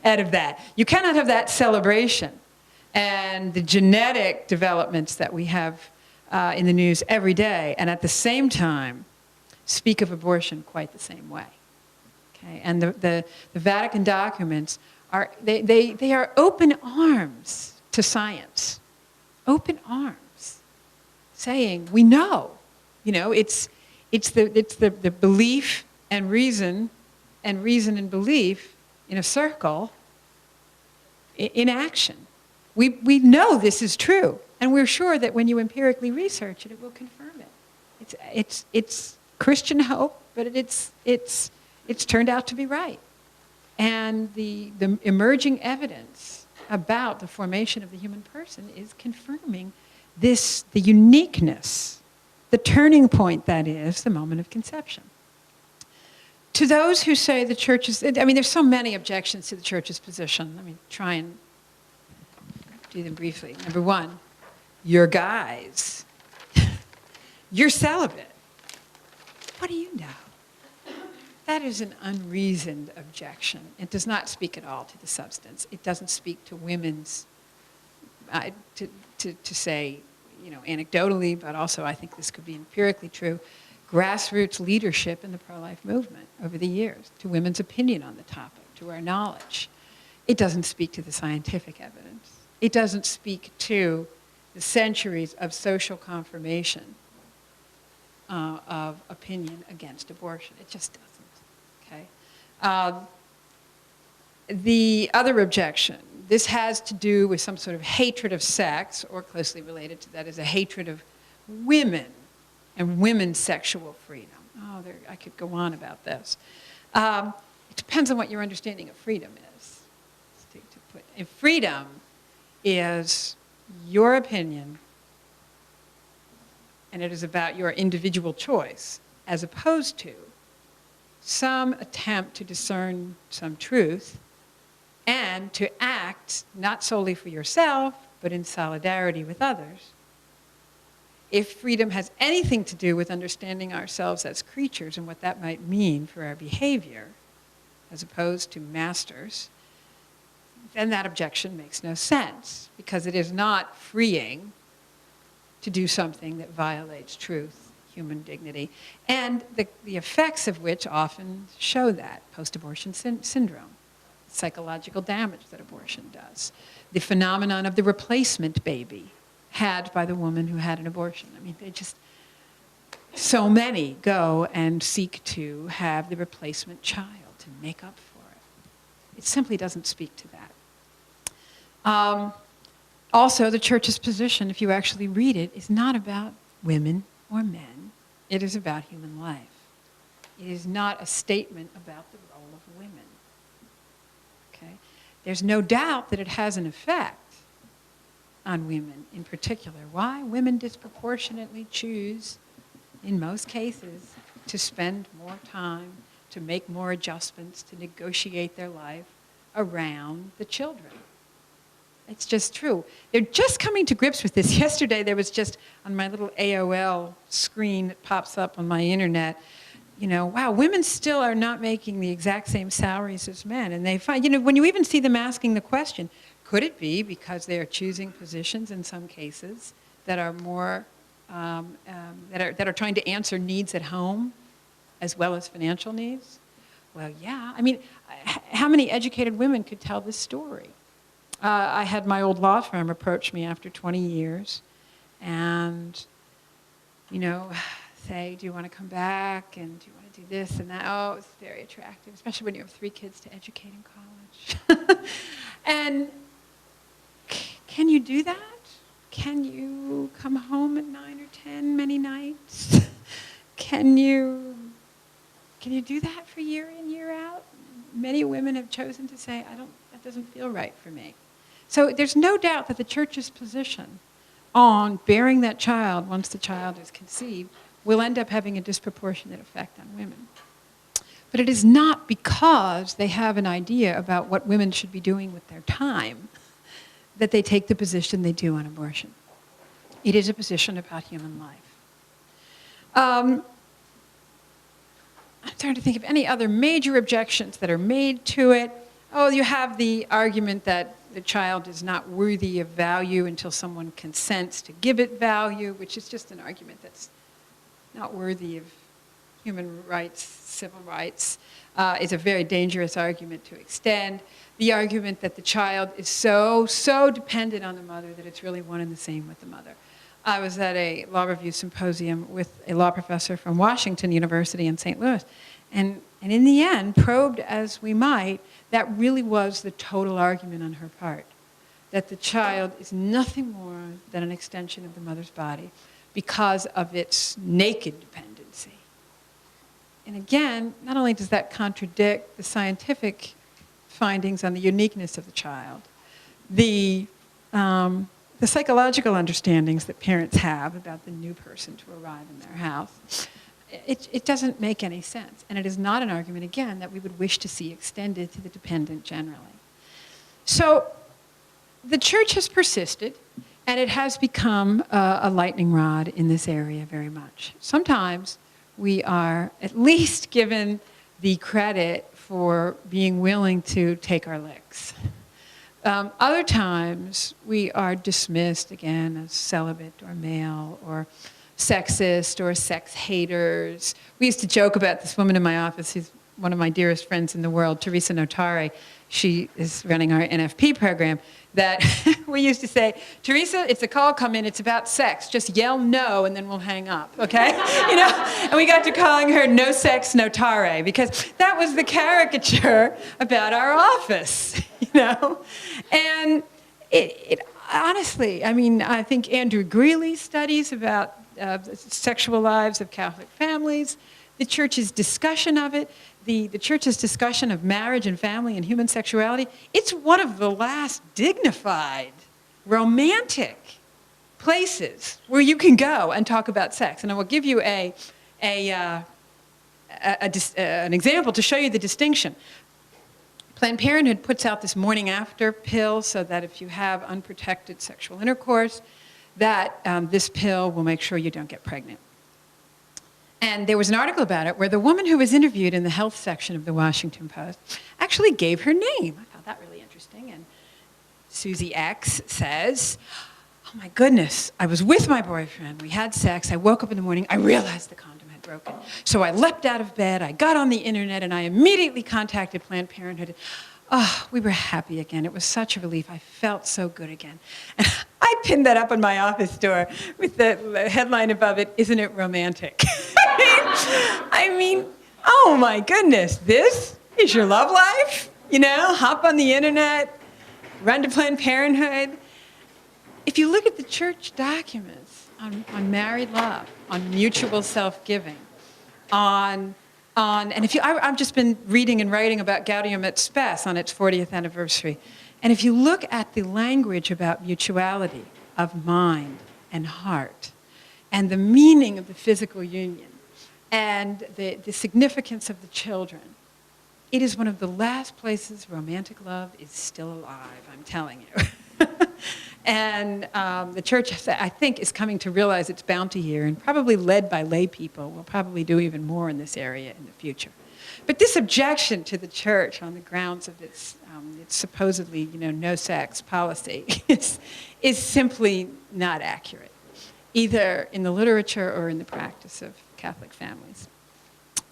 [SPEAKER 2] out of that. You cannot have that celebration. And the genetic developments that we have in the news every day, and at the same time, speak of abortion quite the same way. Okay? And the Vatican documents are, they are open arms to science. Open arms. Saying, we know. You know, it's the belief and reason and reason and belief in a circle in action. We know this is true, and we're sure that when you empirically research it, it will confirm it. It's Christian hope, but it's turned out to be right. And the emerging evidence about the formation of the human person is confirming the uniqueness, the turning point that is the moment of conception. To those who say the church is, I mean, there's so many objections to the church's position. Let me try and do them briefly. Number one, you're guys. You're celibate. What do you know? That is an unreasoned objection. It does not speak at all to the substance. It doesn't speak to women's, to say, you know, anecdotally, but also I think this could be empirically true, grassroots leadership in the pro-life movement over the years, to women's opinion on the topic, to our knowledge. It doesn't speak to the scientific evidence. It doesn't speak to the centuries of social confirmation of opinion against abortion. It just doesn't, okay? The other objection, this has to do with some sort of hatred of sex, or closely related to that is a hatred of women and women's sexual freedom. Oh, I could go on about this. It depends on what your understanding of freedom is. If freedom is your opinion, and it is about your individual choice, as opposed to some attempt to discern some truth and to act not solely for yourself, but in solidarity with others. If freedom has anything to do with understanding ourselves as creatures and what that might mean for our behavior, as opposed to masters, then that objection makes no sense, because it is not freeing to do something that violates truth, human dignity, and the effects of which often show that, post-abortion syndrome, psychological damage that abortion does, the phenomenon of the replacement baby had by the woman who had an abortion. I mean, so many go and seek to have the replacement child to make up for it. It simply doesn't speak to that. Also, the church's position, if you actually read it, is not about women or men. It is about human life. It is not a statement about the role of women. Okay? There's no doubt that it has an effect on women in particular. Why? Women disproportionately choose, in most cases, to spend more time, to make more adjustments, to negotiate their life around the children. It's just true. They're just coming to grips with this. Yesterday there was just, on my little AOL screen that pops up on my internet, you know, wow, women still are not making the exact same salaries as men. And they find, you know, when you even see them asking the question, could it be because they are choosing positions in some cases that are more, that are trying to answer needs at home as well as financial needs? Well, yeah. I mean, how many educated women could tell this story? I had my old law firm approach me after 20 years and, you know, say, do you want to come back, and do you want to do this and that? Oh, it's very attractive, especially when you have 3 kids to educate in college. And can you do that? Can you come home at 9 or 10 many nights? Can you do that for year in, year out? Many women have chosen to say, that doesn't feel right for me. So there's no doubt that the church's position on bearing that child once the child is conceived will end up having a disproportionate effect on women. But it is not because they have an idea about what women should be doing with their time that they take the position they do on abortion. It is a position about human life. I'm trying to think of any other major objections that are made to it. Oh, you have the argument that the child is not worthy of value until someone consents to give it value, which is just an argument that's not worthy of human rights, civil rights. It's a very dangerous argument to extend. The argument that the child is so dependent on the mother that it's really one and the same with the mother. I was at a law review symposium with a law professor from Washington University in St. Louis, and And in the end, probed as we might, that really was the total argument on her part, that the child is nothing more than an extension of the mother's body because of its naked dependency. And again, not only does that contradict the scientific findings on the uniqueness of the child, the psychological understandings that parents have about the new person to arrive in their house, it doesn't make any sense. And it is not an argument, again, that we would wish to see extended to the dependent generally. So the church has persisted, and it has become a lightning rod in this area very much. Sometimes we are at least given the credit for being willing to take our licks. Other times we are dismissed, again, as celibate or male or sexist or sex haters. We used to joke about this woman in my office who's one of my dearest friends in the world, Teresa Notare. She is running our NFP program. That we used to say, Teresa, it's a call, come in, it's about sex. Just yell no, and then we'll hang up, okay? You know? And we got to calling her No Sex Notare, because that was the caricature about our office, you know? And it honestly, I mean, I think Andrew Greeley's studies about the sexual lives of Catholic families, the church's discussion of it, the church's discussion of marriage and family and human sexuality, it's one of the last dignified, romantic places where you can go and talk about sex. And I will give you an example to show you the distinction. Planned Parenthood puts out this morning after pill so that if you have unprotected sexual intercourse, that this pill will make sure you don't get pregnant. And there was an article about it where the woman who was interviewed in the health section of the Washington Post actually gave her name. I found that really interesting. And Susie X says, oh my goodness, I was with my boyfriend, we had sex, I woke up in the morning, I realized the condom had broken. So I leapt out of bed, I got on the internet, and I immediately contacted Planned Parenthood. Oh, we were happy again. It was such a relief. I felt so good again. And I pinned that up on my office door with the headline above it, Isn't it romantic? I mean, oh my goodness, this is your love life? You know, hop on the internet, run to Planned Parenthood. If you look at the church documents on married love, on mutual self-giving, and if you, I've just been reading and writing about Gaudium et Spes on its 40th anniversary. And if you look at the language about mutuality of mind and heart, and the meaning of the physical union, and the significance of the children, it is one of the last places romantic love is still alive, I'm telling you. And the church, I think, is coming to realize its bounty here, and probably led by lay people, will probably do even more in this area in the future. But this objection to the church on the grounds of its supposedly, no sex policy is simply not accurate, either in the literature or in the practice of Catholic families.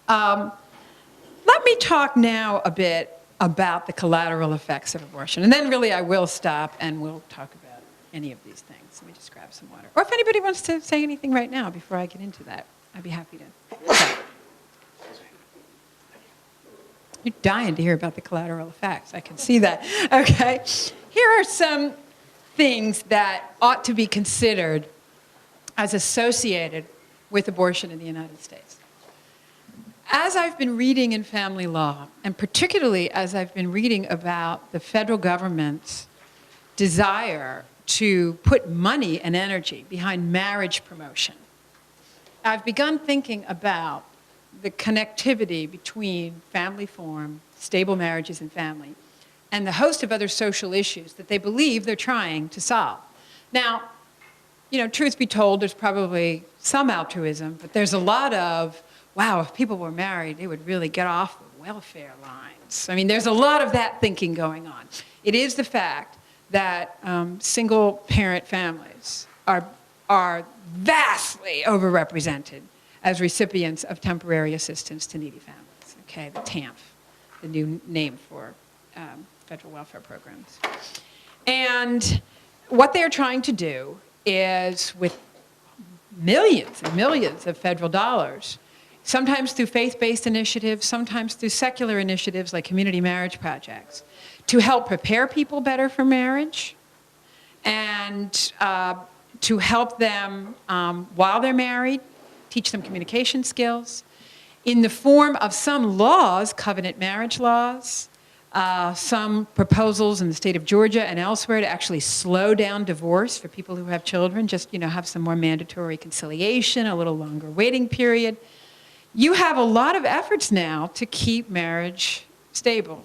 [SPEAKER 2] Let me talk now a bit about the collateral effects of abortion, and then really I will stop and we'll talk about any of these things. Let me just grab some water. Or if anybody wants to say anything right now before I get into that, I'd be happy to. Okay. You're dying to hear about the collateral effects. I can see that. Okay. Here are some things that ought to be considered as associated with abortion in the United States. As I've been reading in family law, and particularly as I've been reading about the federal government's desire to put money and energy behind marriage promotion, I've begun thinking about the connectivity between family form, stable marriages and family, and the host of other social issues that they believe they're trying to solve. Now, truth be told, there's probably some altruism, but there's a lot of, wow, if people were married, they would really get off the welfare lines. I mean, there's a lot of that thinking going on. It is the fact that single-parent families are vastly overrepresented as recipients of temporary assistance to needy families, okay, the TANF, the new name for federal welfare programs. And what they're trying to do is, with millions and millions of federal dollars, sometimes through faith-based initiatives, sometimes through secular initiatives like community marriage projects, to help prepare people better for marriage and to help them while they're married, teach them communication skills, in the form of some laws, covenant marriage laws, some proposals in the state of Georgia and elsewhere to actually slow down divorce for people who have children, just have some more mandatory conciliation, a little longer waiting period. You have a lot of efforts now to keep marriage stable.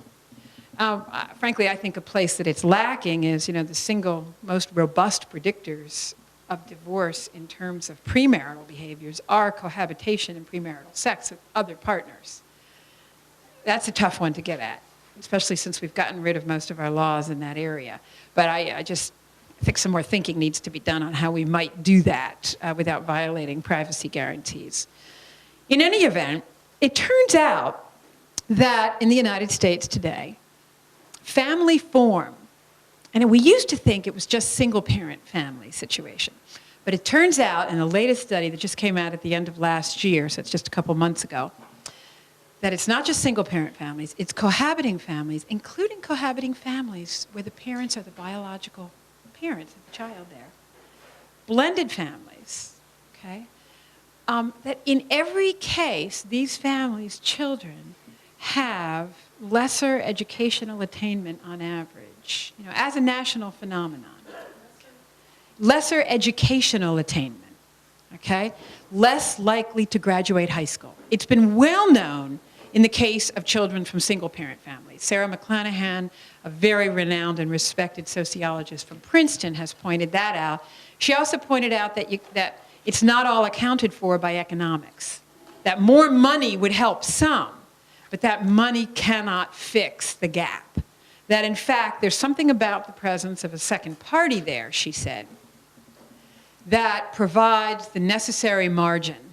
[SPEAKER 2] Frankly, I think a place that it's lacking is, the single most robust predictors of divorce in terms of premarital behaviors are cohabitation and premarital sex with other partners. That's a tough one to get at, especially since we've gotten rid of most of our laws in that area. But I just think some more thinking needs to be done on how we might do that without violating privacy guarantees. In any event, it turns out that in the United States today, family form, and we used to think it was just single-parent family situation, but it turns out in the latest study that just came out at the end of last year, so it's just a couple months ago, that it's not just single-parent families, it's cohabiting families, including cohabiting families where the parents are the biological parents of the child there. Blended families, okay? That in every case, these families' children have lesser educational attainment on average, as a national phenomenon. Lesser educational attainment, okay? Less likely to graduate high school. It's been well known in the case of children from single-parent families. Sarah McClanahan, a very renowned and respected sociologist from Princeton, has pointed that out. She also pointed out that it's not all accounted for by economics, that more money would help some, but that money cannot fix the gap. That in fact, there's something about the presence of a second party there, she said, that provides the necessary margin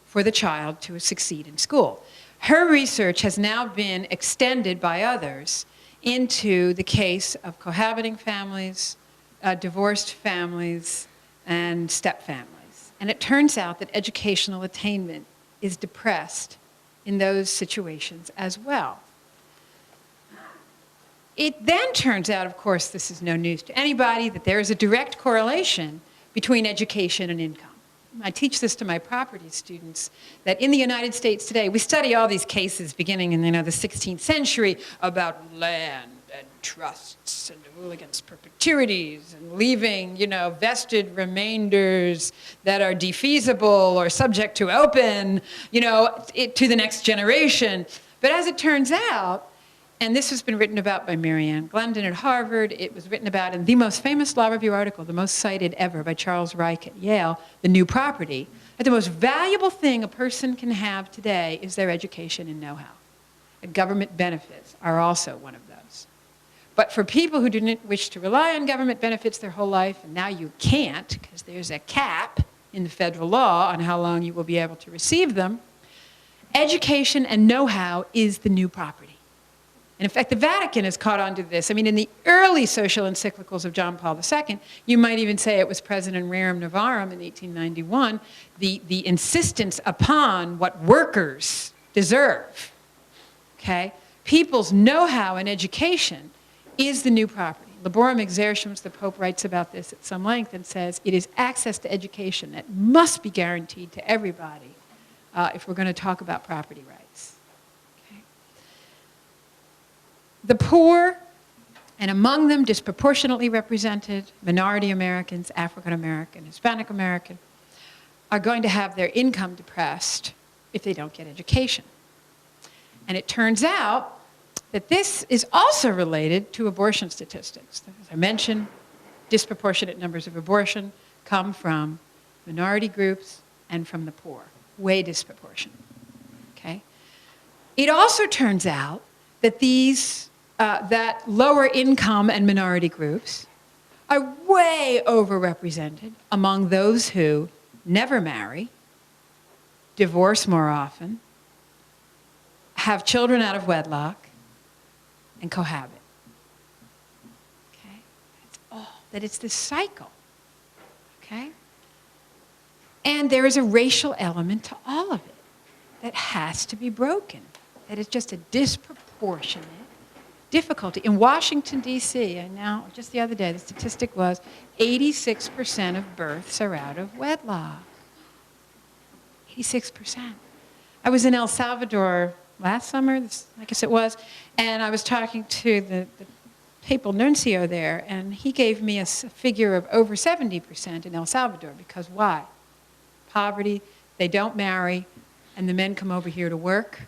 [SPEAKER 2] for the child to succeed in school. Her research has now been extended by others into the case of cohabiting families, divorced families, and step families. And it turns out that educational attainment is depressed in those situations as well. It then turns out, of course, this is no news to anybody, that there is a direct correlation between education and income. I teach this to my property students, that in the United States today, we study all these cases beginning in the 16th century about land and trusts and the rule against perpetuities and leaving, vested remainders that are defeasible or subject to open, to the next generation. But as it turns out, and this has been written about by Marianne Glendon at Harvard. It was written about in the most famous law review article, the most cited ever, by Charles Reich at Yale, The New Property, that the most valuable thing a person can have today is their education and know-how. And government benefits are also one of those. But for people who didn't wish to rely on government benefits their whole life, and now you can't, because there's a cap in the federal law on how long you will be able to receive them, education and know-how is the new property. And in fact, the Vatican has caught on to this. I mean, in the early social encyclicals of John Paul II, you might even say it was President Rerum Novarum in 1891, the insistence upon what workers deserve, okay? People's know-how and education is the new property. Laborum exercitum, the Pope writes about this at some length and says, it is access to education that must be guaranteed to everybody if we're going to talk about property rights. The poor, and among them disproportionately represented, minority Americans, African American, Hispanic American, are going to have their income depressed if they don't get education. And it turns out that this is also related to abortion statistics. As I mentioned, disproportionate numbers of abortion come from minority groups and from the poor, way disproportionate, okay? It also turns out that that lower income and minority groups are way overrepresented among those who never marry, divorce more often, have children out of wedlock, and cohabit. Okay? That it's this cycle. Okay? And there is a racial element to all of it. that has to be broken, that is just a disproportionate difficulty. In Washington, D.C., and now, just the other day, the statistic was 86% of births are out of wedlock. 86%. I was in El Salvador last summer, I guess it was, and I was talking to the papal nuncio there, and he gave me a figure of over 70% in El Salvador, because why? Poverty, they don't marry, and the men come over here to work.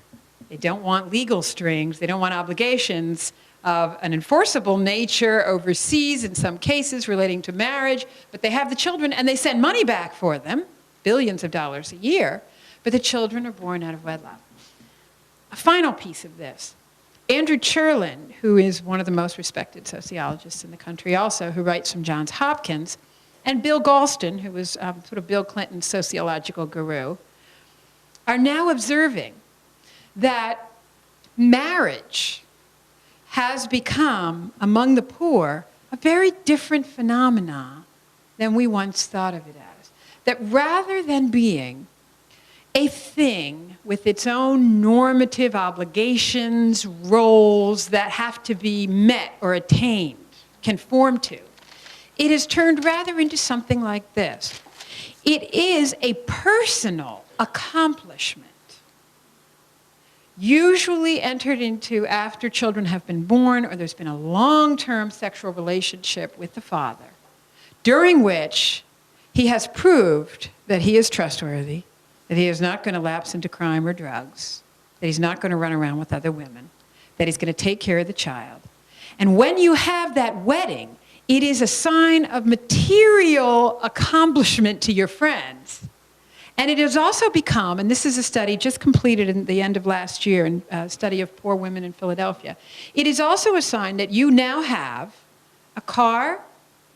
[SPEAKER 2] They don't want legal strings, they don't want obligations of an enforceable nature overseas in some cases relating to marriage, but they have the children and they send money back for them, billions of dollars a year, but the children are born out of wedlock. A final piece of this. Andrew Cherlin, who is one of the most respected sociologists in the country also, who writes from Johns Hopkins, and Bill Galston, who was sort of Bill Clinton's sociological guru, are now observing that marriage has become, among the poor, a very different phenomenon than we once thought of it as. That rather than being a thing with its own normative obligations, roles that have to be met or attained, conform to, it has turned rather into something like this. It is a personal accomplishment, usually entered into after children have been born or there's been a long-term sexual relationship with the father, during which he has proved that he is trustworthy, that he is not going to lapse into crime or drugs, that he's not going to run around with other women, that he's going to take care of the child. And when you have that wedding, it is a sign of material accomplishment to your friends. And it has also become, and this is a study just completed at the end of last year, a study of poor women in Philadelphia, it is also a sign that you now have a car,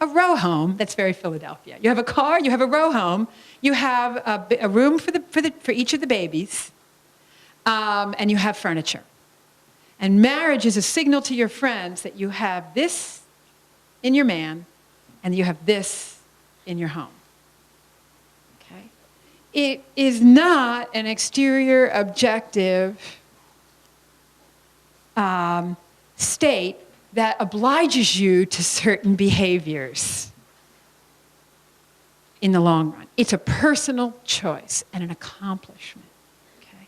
[SPEAKER 2] a row home. That's very Philadelphia. You have a car, you have a row home, you have a room for each of the babies, and you have furniture. And marriage is a signal to your friends that you have this in your man and you have this in your home. Okay? It is not an exterior, objective state that obliges you to certain behaviors in the long run. It's a personal choice and an accomplishment. Okay?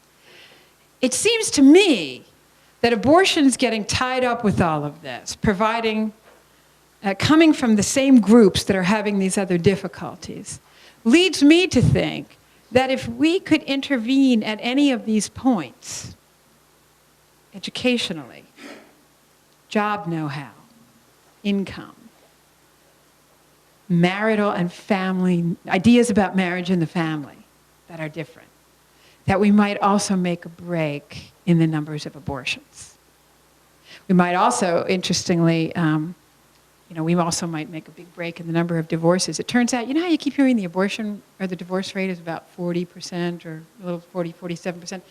[SPEAKER 2] It seems to me that abortion is getting tied up with all of this, providing, coming from the same groups that are having these other difficulties, leads me to think that if we could intervene at any of these points, educationally, job know-how, income, marital and family, ideas about marriage and the family that are different, that we might also make a break in the numbers of abortions. We might also, interestingly, we also might make a big break in the number of divorces. It turns out, you know how you keep hearing the abortion or the divorce rate is about 40% or a little 47%? It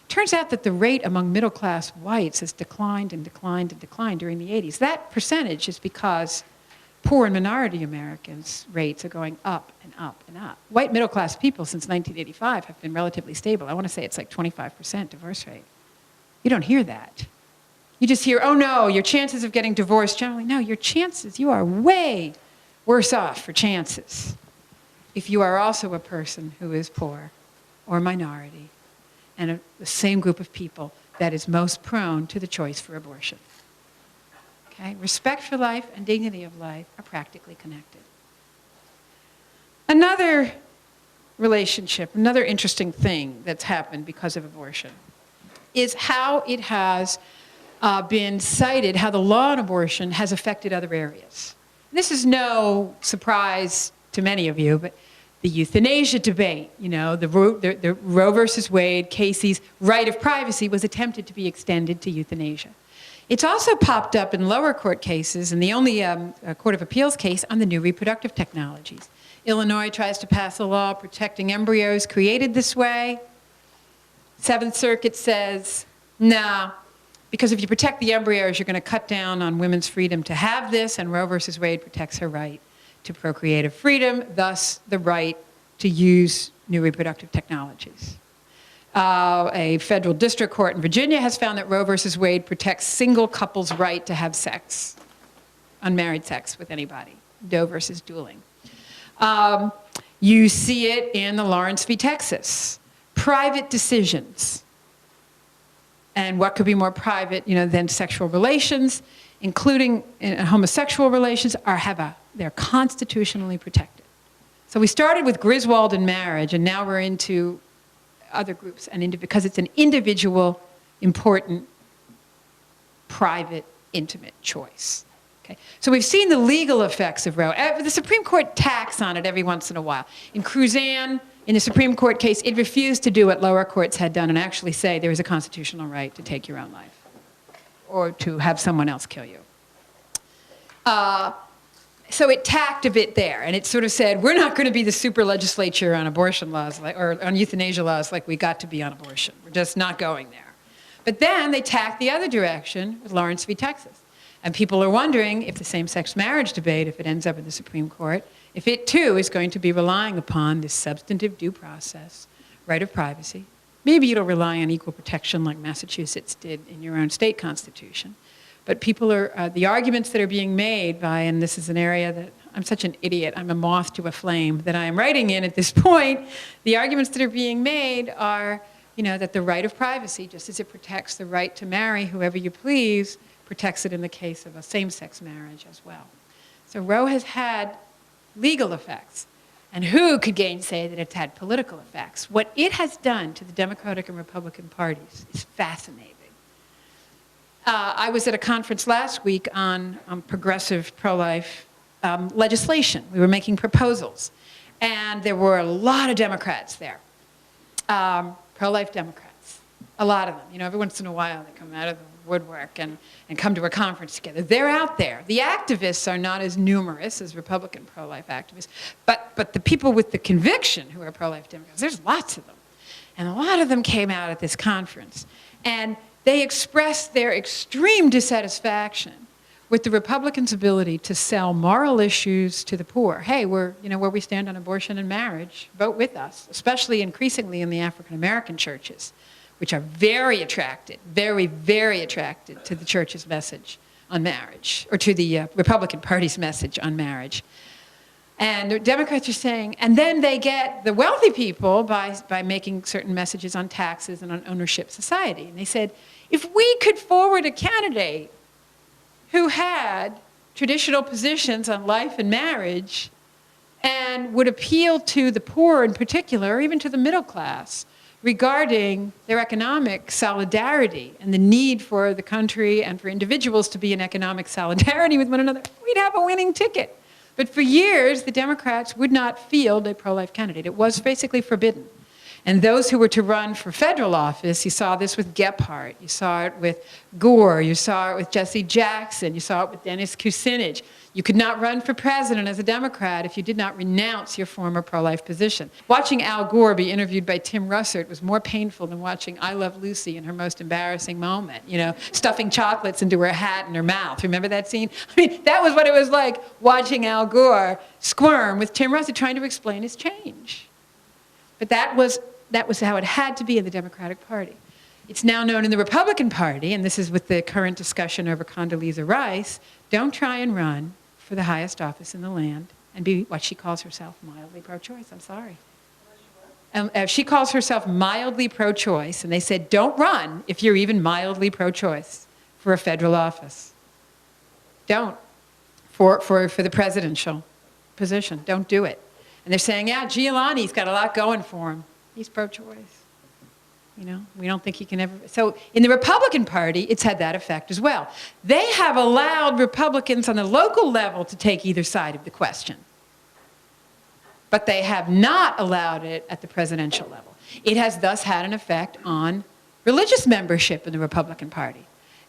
[SPEAKER 2] turns out that the rate among middle-class whites has declined and declined and declined during the 80s. That percentage is because poor and minority Americans' rates are going up and up and up. White middle-class people since 1985 have been relatively stable. I want to say it's like 25% divorce rate. You don't hear that. You just hear, oh no, your chances of getting divorced generally. No, your chances, you are way worse off for chances if you are also a person who is poor or minority and the same group of people that is most prone to the choice for abortion. Okay? Respect for life and dignity of life are practically connected. Another relationship, another interesting thing that's happened because of abortion is how it has been cited, how the law on abortion has affected other areas. This is no surprise to many of you, but the euthanasia debate, the Roe versus Wade, Casey's right of privacy was attempted to be extended to euthanasia. It's also popped up in lower court cases, and the only Court of Appeals case on the new reproductive technologies. Illinois tries to pass a law protecting embryos created this way. Seventh Circuit says, nah, because if you protect the embryos, you're going to cut down on women's freedom to have this, and Roe versus Wade protects her right to procreative freedom, thus the right to use new reproductive technologies. A federal district court in Virginia has found that Roe versus Wade protects single couples' right to have sex, unmarried sex with anybody, Doe versus dueling. You see it in the Lawrence v. Texas. Private decisions. And what could be more private, than sexual relations, including homosexual relations, they're constitutionally protected. So we started with Griswold and marriage, and now we're into other groups, because it's an individual, important, private, intimate choice. Okay? So we've seen the legal effects of Roe. The Supreme Court tacks on it every once in a while. In Cruzan, in the Supreme Court case, it refused to do what lower courts had done and actually say there is a constitutional right to take your own life or to have someone else kill you. So it tacked a bit there, and it sort of said, we're not going to be the super legislature on abortion laws, or on euthanasia laws like we got to be on abortion. We're just not going there. But then they tacked the other direction with Lawrence v. Texas. And people are wondering if the same-sex marriage debate, if it ends up in the Supreme Court, if it too is going to be relying upon this substantive due process, right of privacy. Maybe it'll rely on equal protection like Massachusetts did in your own state constitution. But people are, the arguments that are being made by, and this is an area that I'm such an idiot, I'm a moth to a flame that I am writing in at this point. The arguments that are being made are, that the right of privacy, just as it protects the right to marry whoever you please, protects it in the case of a same-sex marriage as well. So Roe has had legal effects. And who could gainsay that it's had political effects? What it has done to the Democratic and Republican parties is fascinating. I was at a conference last week on progressive pro-life legislation. We were making proposals. And there were a lot of Democrats there, pro-life Democrats, a lot of them. Every once in a while they come out of the woodwork and come to a conference together. They're out there. The activists are not as numerous as Republican pro-life activists, but the people with the conviction who are pro-life Democrats, there's lots of them. And a lot of them came out at this conference. And they expressed their extreme dissatisfaction with the Republicans' ability to sell moral issues to the poor. Hey, we're, where we stand on abortion and marriage, vote with us, especially increasingly in the African-American churches, which are very attracted, very, very attracted to the church's message on marriage, or to the Republican Party's message on marriage. And the Democrats are saying, and then they get the wealthy people by making certain messages on taxes and on ownership society. And they said, if we could forward a candidate who had traditional positions on life and marriage and would appeal to the poor in particular, or even to the middle class, regarding their economic solidarity and the need for the country and for individuals to be in economic solidarity with one another, we'd have a winning ticket. But for years, the Democrats would not field a pro-life candidate. It was basically forbidden. And those who were to run for federal office, you saw this with Gephardt, you saw it with Gore, you saw it with Jesse Jackson, you saw it with Dennis Kucinich. You could not run for president as a Democrat if you did not renounce your former pro-life position. Watching Al Gore be interviewed by Tim Russert was more painful than watching I Love Lucy in her most embarrassing moment, stuffing chocolates into her hat and her mouth. Remember that scene? That was what it was like watching Al Gore squirm with Tim Russert trying to explain his change. But that was how it had to be in the Democratic Party. It's now known in the Republican Party, and this is with the current discussion over Condoleezza Rice, don't try and run for the highest office in the land and be what she calls herself, mildly pro-choice. I'm sorry. She calls herself mildly pro-choice, and they said, don't run if you're even mildly pro-choice for a federal office. Don't. For the presidential position. Don't do it. And they're saying, yeah, Giuliani's got a lot going for him. He's pro-choice. We don't think he can ever. So in the Republican Party, it's had that effect as well. They have allowed Republicans on the local level to take either side of the question. But they have not allowed it at the presidential level. It has thus had an effect on religious membership in the Republican Party.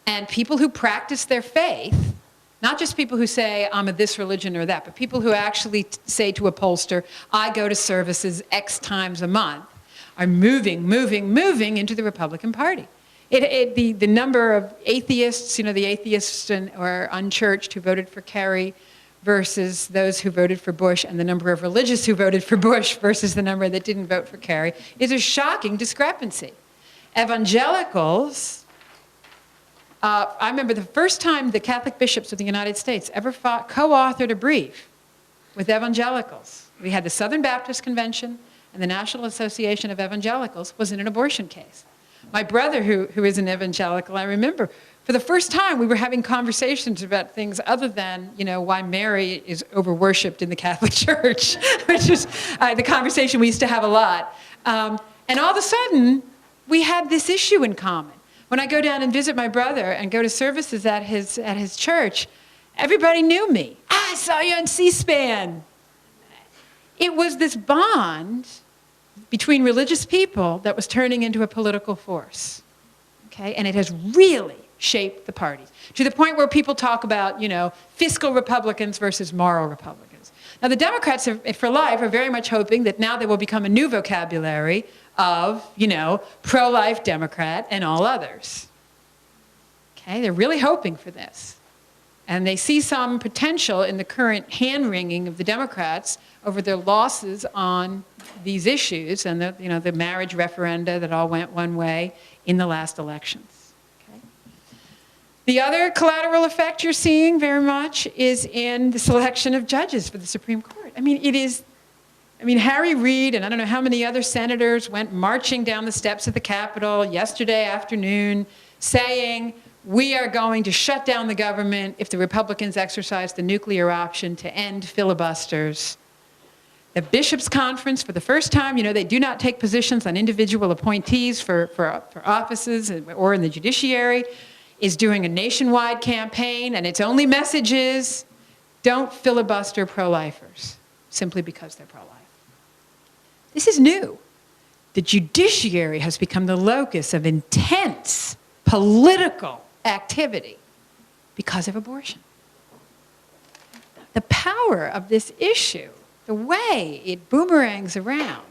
[SPEAKER 2] And people who practice their faith, not just people who say, I'm of this religion or that, but people who actually say to a pollster, I go to services X times a month, are moving into the Republican Party. The number of atheists, the atheists or unchurched who voted for Kerry versus those who voted for Bush and the number of religious who voted for Bush versus the number that didn't vote for Kerry is a shocking discrepancy. Evangelicals, I remember the first time the Catholic bishops of the United States ever co-authored a brief with evangelicals. We had the Southern Baptist Convention and the National Association of Evangelicals was in an abortion case. My brother, who is an evangelical, I remember, for the first time we were having conversations about things other than, why Mary is over-worshipped in the Catholic Church, which is the conversation we used to have a lot. And all of a sudden, we had this issue in common. When I go down and visit my brother and go to services at his church, everybody knew me. I saw you on C-SPAN. It was this bond between religious people that was turning into a political force, okay? And it has really shaped the parties to the point where people talk about, fiscal Republicans versus moral Republicans. Now, the Democrats for Life are very much hoping that now there will become a new vocabulary of, pro-life Democrat and all others. Okay, they're really hoping for this. And they see some potential in the current hand-wringing of the Democrats over their losses on these issues and the marriage referenda that all went one way in the last elections. Okay? The other collateral effect you're seeing very much is in the selection of judges for the Supreme Court. Harry Reid and I don't know how many other senators went marching down the steps of the Capitol yesterday afternoon saying, we are going to shut down the government if the Republicans exercise the nuclear option to end filibusters. The Bishops' Conference, for the first time, they do not take positions on individual appointees for offices or in the judiciary, is doing a nationwide campaign, and its only message is, don't filibuster pro-lifers simply because they're pro-life. This is new. The judiciary has become the locus of intense political activity because of abortion. The power of this issue, the way it boomerangs around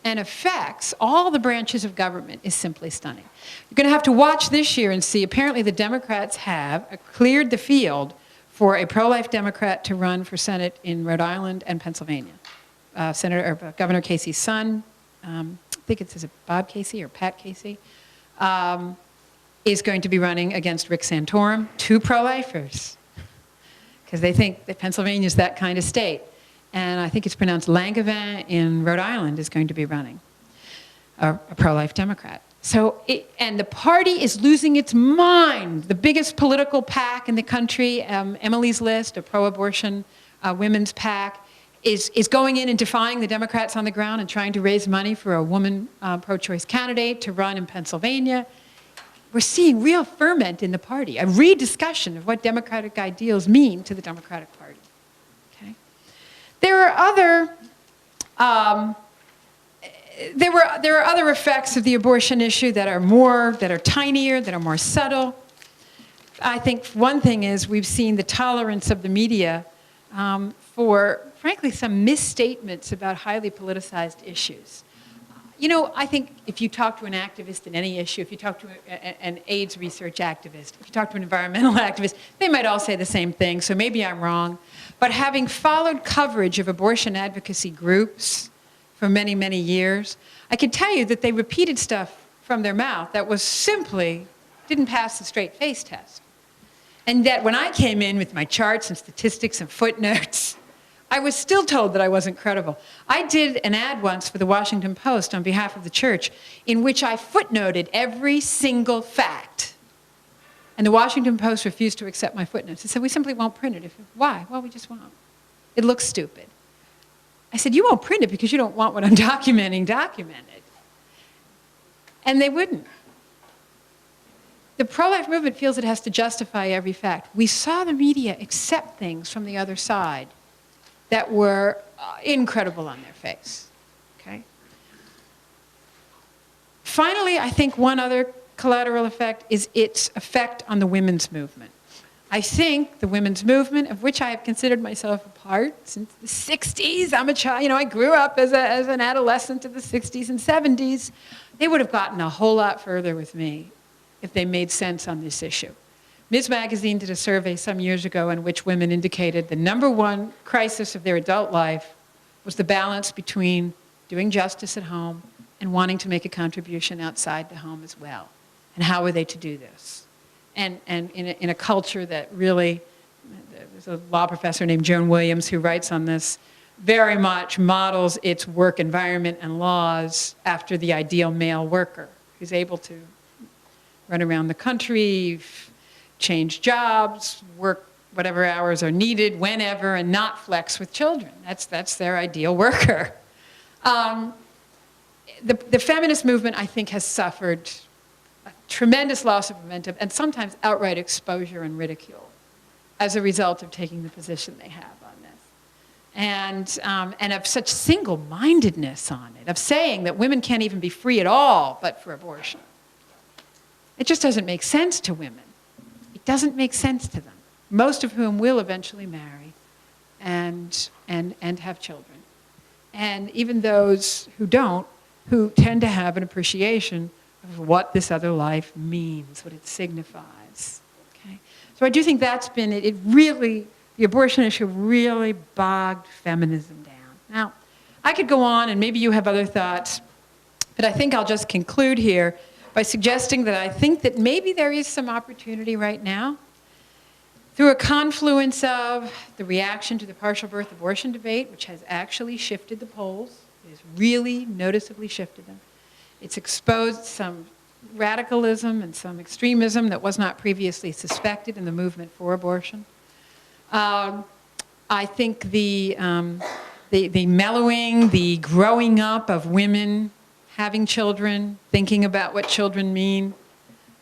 [SPEAKER 2] and affects all the branches of government is simply stunning. You're going to have to watch this year and see, apparently the Democrats have cleared the field for a pro-life Democrat to run for Senate in Rhode Island and Pennsylvania. Governor Casey's son, I think it's Bob Casey or Pat Casey, is going to be running against Rick Santorum, two pro-lifers, because they think that Pennsylvania is that kind of state. And I think it's pronounced Langevin in Rhode Island is going to be running, a pro-life Democrat. And the party is losing its mind. The biggest political PAC in the country, Emily's List, a pro-abortion women's PAC, is going in and defying the Democrats on the ground and trying to raise money for a woman pro-choice candidate to run in Pennsylvania. We're seeing real ferment in the party, a rediscussion of what democratic ideals mean to the Democratic Party. Okay? There are other effects of the abortion issue that are tinier, that are more subtle. I think one thing is we've seen the tolerance of the media for, frankly, some misstatements about highly politicized issues. I think if you talk to an activist in any issue, if you talk to an AIDS research activist, if you talk to an environmental activist, they might all say the same thing, so maybe I'm wrong. But having followed coverage of abortion advocacy groups for many, many years, I can tell you that they repeated stuff from their mouth that was simply didn't pass the straight face test. And that when I came in with my charts and statistics and footnotes, I was still told that I wasn't credible. I did an ad once for the Washington Post on behalf of the church in which I footnoted every single fact. And the Washington Post refused to accept my footnotes. They said, we simply won't print it. Why? Well, we just won't. It looks stupid. I said, you won't print it because you don't want what I'm documenting documented. And they wouldn't. The pro-life movement feels it has to justify every fact. We saw the media accept things from the other side that were incredible on their face, okay? Finally, I think one other collateral effect is its effect on the women's movement. I think the women's movement, of which I have considered myself a part since the 60s, I'm a child, I grew up as an adolescent of the 60s and 70s, they would have gotten a whole lot further with me if they made sense on this issue. Ms. Magazine did a survey some years ago in which women indicated the number one crisis of their adult life was the balance between doing justice at home and wanting to make a contribution outside the home as well. And how were they to do this? And in a culture that really, there's a law professor named Joan Williams who writes on this, very much models its work environment and laws after the ideal male worker who's able to run around the country, change jobs, work whatever hours are needed, whenever, and not flex with children. That's their ideal worker. The feminist movement, I think, has suffered a tremendous loss of momentum and sometimes outright exposure and ridicule as a result of taking the position they have on this. And of such single-mindedness on it, of saying that women can't even be free at all but for abortion. It just doesn't make sense to women. It doesn't make sense to them, most of whom will eventually marry and have children. And even those who don't, who tend to have an appreciation of what this other life means, what it signifies. Okay? So I do think that's been, it really, the abortion issue really bogged feminism down. Now, I could go on and maybe you have other thoughts, but I think I'll just conclude here by suggesting that I think that maybe there is some opportunity right now through a confluence of the reaction to the partial birth abortion debate, which has actually shifted the polls. It has really noticeably shifted them. It's exposed some radicalism and some extremism that was not previously suspected in the movement for abortion. I think the mellowing, the growing up of women, having children, thinking about what children mean,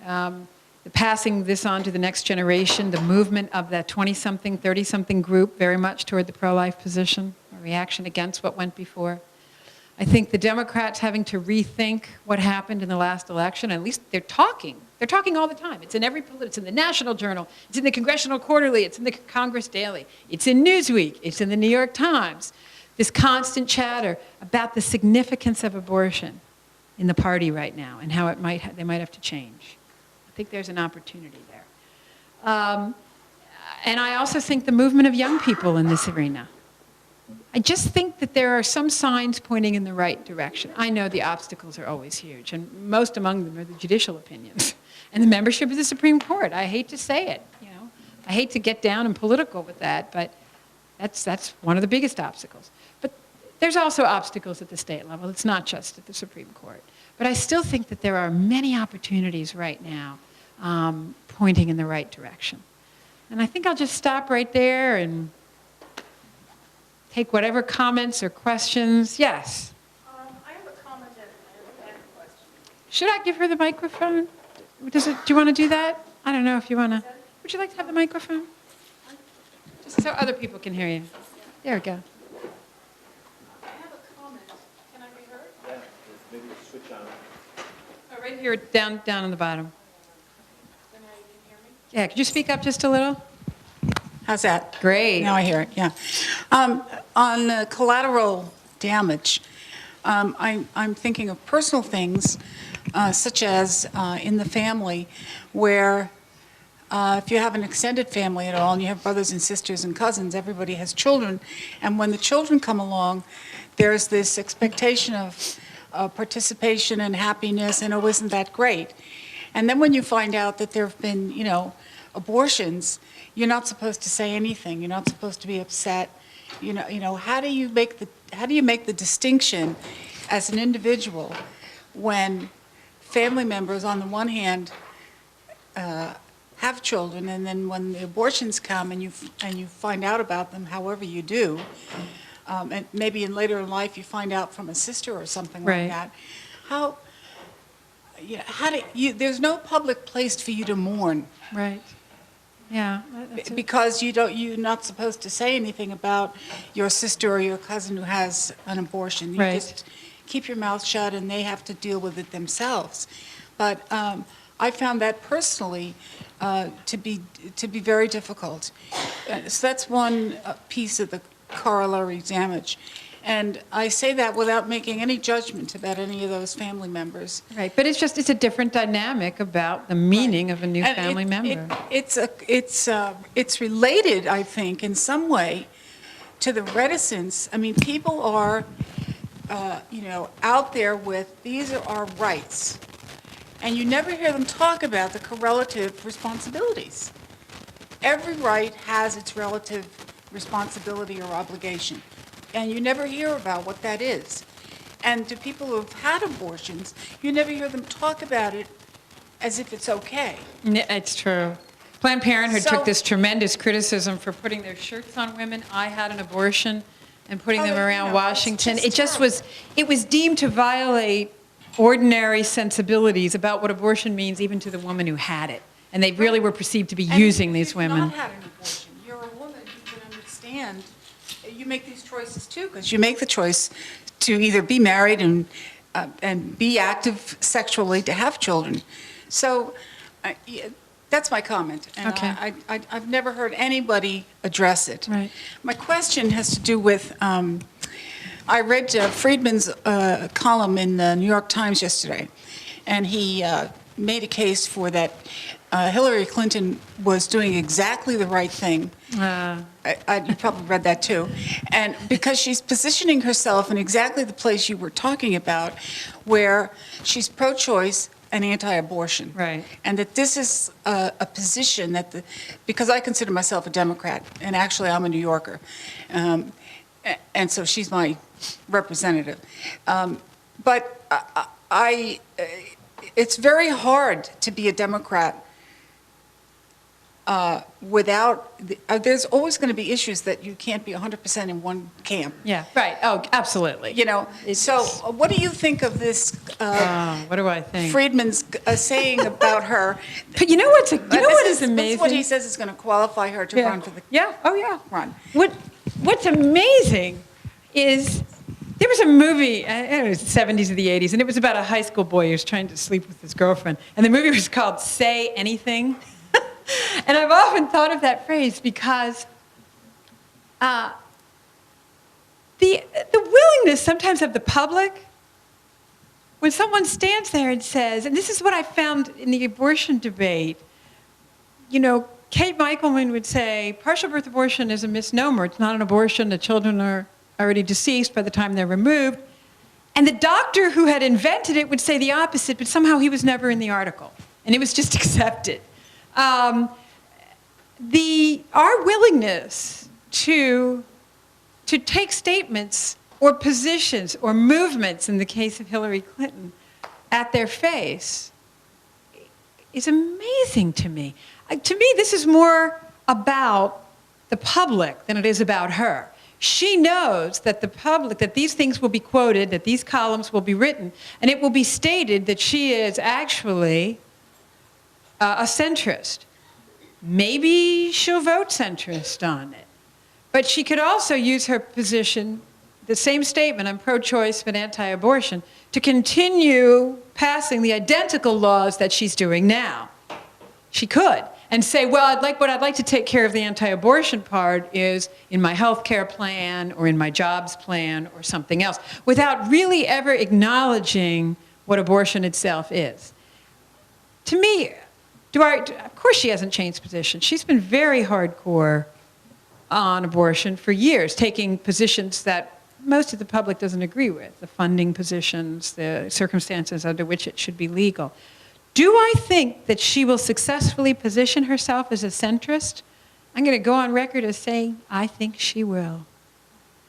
[SPEAKER 2] the passing this on to the next generation, the movement of that 20-something, 30-something group very much toward the pro-life position, a reaction against what went before. I think the Democrats having to rethink what happened in the last election, at least they're talking. They're talking all the time. It's in every, it's in the National Journal, it's in the Congressional Quarterly, it's in the Congress Daily, it's in Newsweek, it's in the New York Times. This constant chatter about the significance of abortion in the party right now and how it they might have to change. I think there's an opportunity there. And I also think the movement of young people in this arena. I just think that there are some signs pointing in the right direction. I know the obstacles are always huge, and most among them are the judicial opinions and the membership of the Supreme Court. I hate to say it, you know. I hate to get down and political with that, but that's one of the biggest obstacles. But there's also obstacles at the state level. It's not just at the Supreme Court. But I still think that there are many opportunities right now pointing in the right direction. And I think I'll just stop right there and take whatever comments or questions. Yes?
[SPEAKER 3] I have a comment and a question.
[SPEAKER 2] Should I give her the microphone? Do you want to do that? I don't know if you want to. Would you like to have the microphone? Just so other people can hear you. There we go.
[SPEAKER 3] I have a comment. Can I be heard?
[SPEAKER 4] Yeah, maybe switch on.
[SPEAKER 2] Oh, right here, down on the bottom.
[SPEAKER 3] So now you can hear me?
[SPEAKER 2] Yeah, could you speak up just a little?
[SPEAKER 3] How's that?
[SPEAKER 2] Great.
[SPEAKER 3] Now I hear it, yeah. On collateral damage, I'm thinking of personal things, such as in the family, where if you have an extended family at all, and you have brothers and sisters and cousins, everybody has children, and when the children come along, there's this expectation of participation and happiness, and oh, isn't that great? And then when you find out that there have been, you know, abortions, you're not supposed to say anything. You're not supposed to be upset. You know, how do you make the distinction as an individual when family members, on the one hand, have children, and then when the abortions come and you find out about them, however you do, and maybe in later in life you find out from a sister or something
[SPEAKER 2] Right.
[SPEAKER 3] like that, how do there's no public place for you to mourn.
[SPEAKER 2] Right. Yeah. That's it.
[SPEAKER 3] Because you're not supposed to say anything about your sister or your cousin who has an abortion. You
[SPEAKER 2] Right.
[SPEAKER 3] just keep your mouth shut and they have to deal with it themselves. But I found that personally to be very difficult. So that's one piece of the corollary damage. And I say that without making any judgment about any of those family members.
[SPEAKER 2] Right, but it's just, it's a different dynamic about the meaning of a new
[SPEAKER 3] And
[SPEAKER 2] family member.
[SPEAKER 3] It's related, I think, in some way to the reticence. I mean, people are, out there with, these are our rights. And you never hear them talk about the correlative responsibilities. Every right has its relative responsibility or obligation. And you never hear about what that is. And to people who have had abortions, you never hear them talk about it as if it's okay.
[SPEAKER 2] It's true. Planned Parenthood
[SPEAKER 3] So-
[SPEAKER 2] took this tremendous criticism for putting their shirts on women. I had an abortion, and putting them around
[SPEAKER 3] it's
[SPEAKER 2] Washington.
[SPEAKER 3] just
[SPEAKER 2] It just
[SPEAKER 3] terrible.
[SPEAKER 2] was, it was deemed to violate ordinary sensibilities about what abortion means even to the woman who had it. And they really were perceived to be
[SPEAKER 3] And
[SPEAKER 2] using
[SPEAKER 3] if
[SPEAKER 2] these
[SPEAKER 3] you've
[SPEAKER 2] women.
[SPEAKER 3] not had an abortion, you're a woman who can understand. You make these choices too, because you make the choice to either be married and be active sexually, to have children. So yeah, that's my comment. And
[SPEAKER 2] Okay.
[SPEAKER 3] I've never heard anybody address it.
[SPEAKER 2] Right.
[SPEAKER 3] My question has to do with, I read Friedman's column in the New York Times yesterday, and he made a case for that Hillary Clinton was doing exactly the right thing. You probably read that too. And because she's positioning herself in exactly the place you were talking about, where she's pro-choice and anti-abortion.
[SPEAKER 2] Right.
[SPEAKER 3] And that this is a position that, because I consider myself a Democrat, and actually I'm a New Yorker, and so she's my representative. But it's very hard to be a Democrat without, there's always going to be issues that you can't be 100% in one camp.
[SPEAKER 2] Yeah, right. Oh, absolutely.
[SPEAKER 3] So what do you think of this
[SPEAKER 2] What do I think?
[SPEAKER 3] Friedman's saying about her?
[SPEAKER 2] But you know what is amazing?
[SPEAKER 3] This is what he says is going to qualify her to run for the run.
[SPEAKER 2] What's amazing is there was a movie, it was the 70s or the 80s, and it was about a high school boy who was trying to sleep with his girlfriend. And the movie was called Say Anything. And I've often thought of that phrase because the willingness sometimes of the public, when someone stands there and says, and this is what I found in the abortion debate, Kate Michelman would say, partial birth abortion is a misnomer. It's not an abortion. The children are already deceased by the time they're removed. And the doctor who had invented it would say the opposite, but somehow he was never in the article. And it was just accepted. Our willingness to take statements or positions or movements, in the case of Hillary Clinton, at their face is amazing to me. To me, this is more about the public than it is about her. She knows that the public, that these things will be quoted, that these columns will be written, and it will be stated that she is actually a centrist. Maybe she'll vote centrist on it. But she could also use her position, the same statement, I'm pro-choice but anti-abortion, to continue passing the identical laws that she's doing now. She could. And say, well, what I'd like to take care of the anti-abortion part is in my health care plan or in my jobs plan or something else, without really ever acknowledging what abortion itself is. To me, of course she hasn't changed position. She's been very hardcore on abortion for years, taking positions that most of the public doesn't agree with, the funding positions, the circumstances under which it should be legal. Do I think that she will successfully position herself as a centrist? I'm going to go on record as saying I think she will.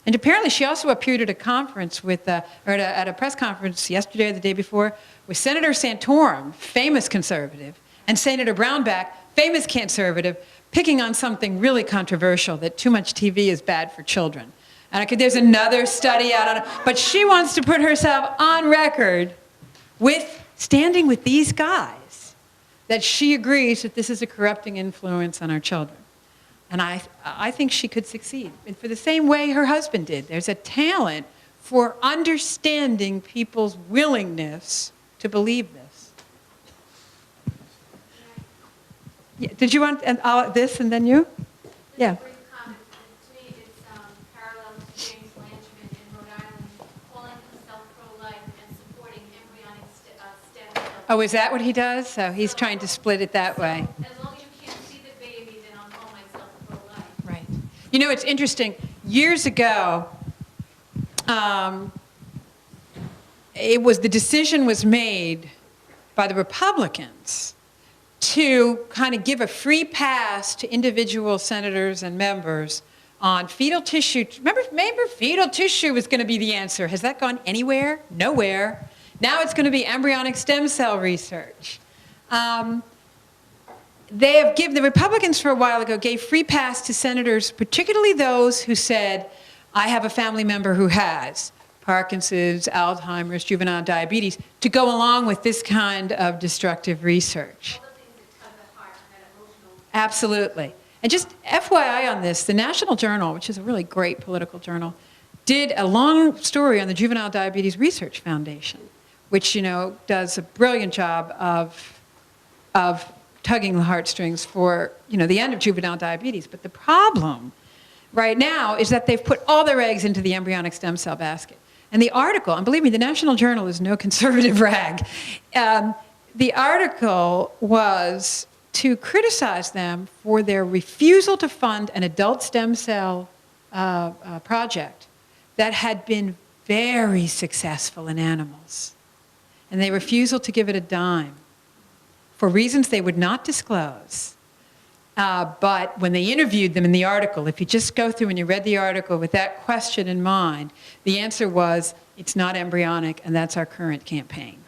[SPEAKER 2] And apparently she also appeared at a conference at a press conference yesterday or the day before with Senator Santorum, famous conservative, and Senator Brownback, famous conservative, picking on something really controversial, that too much TV is bad for children. And there's another study out on it. But she wants to put herself on record with standing with these guys, that she agrees that this is a corrupting influence on our children. And I think she could succeed. And for the same way her husband did. There's a talent for understanding people's willingness to believe this. Yeah, did you want this and then you? Yeah.
[SPEAKER 5] Brief comment. To me, it's parallel to James Blanchman in Rhode
[SPEAKER 2] Oh, is that what he does? So he's trying to split it that way.
[SPEAKER 5] As long as you can't see the baby, then I'll call myself pro-life.
[SPEAKER 2] Right. You know, it's interesting. Years ago, the decision was made by the Republicans to kind of give a free pass to individual senators and members on fetal tissue. Remember fetal tissue was going to be the answer. Has that gone anywhere? Nowhere. Now it's going to be embryonic stem cell research. The Republicans for a while ago gave free pass to senators, particularly those who said, I have a family member who has Parkinson's, Alzheimer's, juvenile diabetes, to go along with this kind of destructive research.
[SPEAKER 5] All the things that tug the heart and that emotional.
[SPEAKER 2] Absolutely. And just FYI on this, the National Journal, which is a really great political journal, did a long story on the Juvenile Diabetes Research Foundation, which, you know, does a brilliant job of tugging the heartstrings for, you know, the end of juvenile diabetes. But the problem right now is that they've put all their eggs into the embryonic stem cell basket. And the article, and believe me, the National Journal is no conservative rag. The article was to criticize them for their refusal to fund an adult stem cell project that had been very successful in animals. And they refusal to give it a dime for reasons they would not disclose. But when they interviewed them in the article, if you just go through and you read the article with that question in mind, the answer was, it's not embryonic, and that's our current campaign.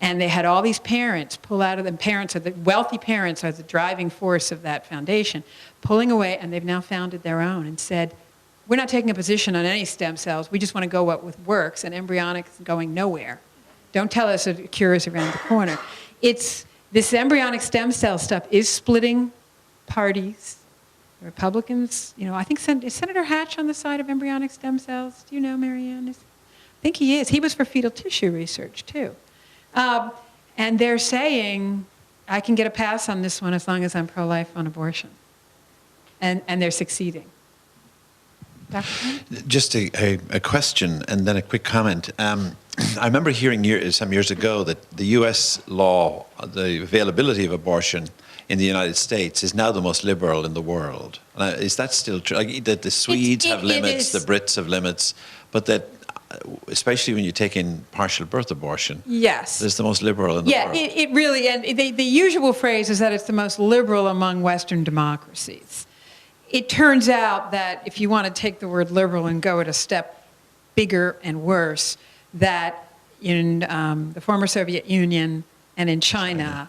[SPEAKER 2] And they had all these parents pull out of them. Wealthy parents are the driving force of that foundation, pulling away, and they've now founded their own and said, we're not taking a position on any stem cells. We just want to go what works, and embryonic is going nowhere. Don't tell us a cure is around the corner. This embryonic stem cell stuff is splitting parties. The Republicans, you know, I think is Senator Hatch on the side of embryonic stem cells? Do you know, Marianne? I think he is. He was for fetal tissue research, too. And they're saying, I can get a pass on this one as long as I'm pro-life on abortion. And they're succeeding. Dr. Khan?
[SPEAKER 1] Just a question and then a quick comment. I remember hearing some years ago that the U.S. law, the availability of abortion in the United States is now the most liberal in the world. Is that still true? Like, that the Swedes have limits, the Brits have limits, but that especially when you take in partial birth abortion,
[SPEAKER 2] yes,
[SPEAKER 1] it's the most liberal in the world.
[SPEAKER 2] Yeah, it really, and the usual phrase is that it's the most liberal among Western democracies. It turns out that if you want to take the word liberal and go at a step bigger and worse, that in the former Soviet Union and in China,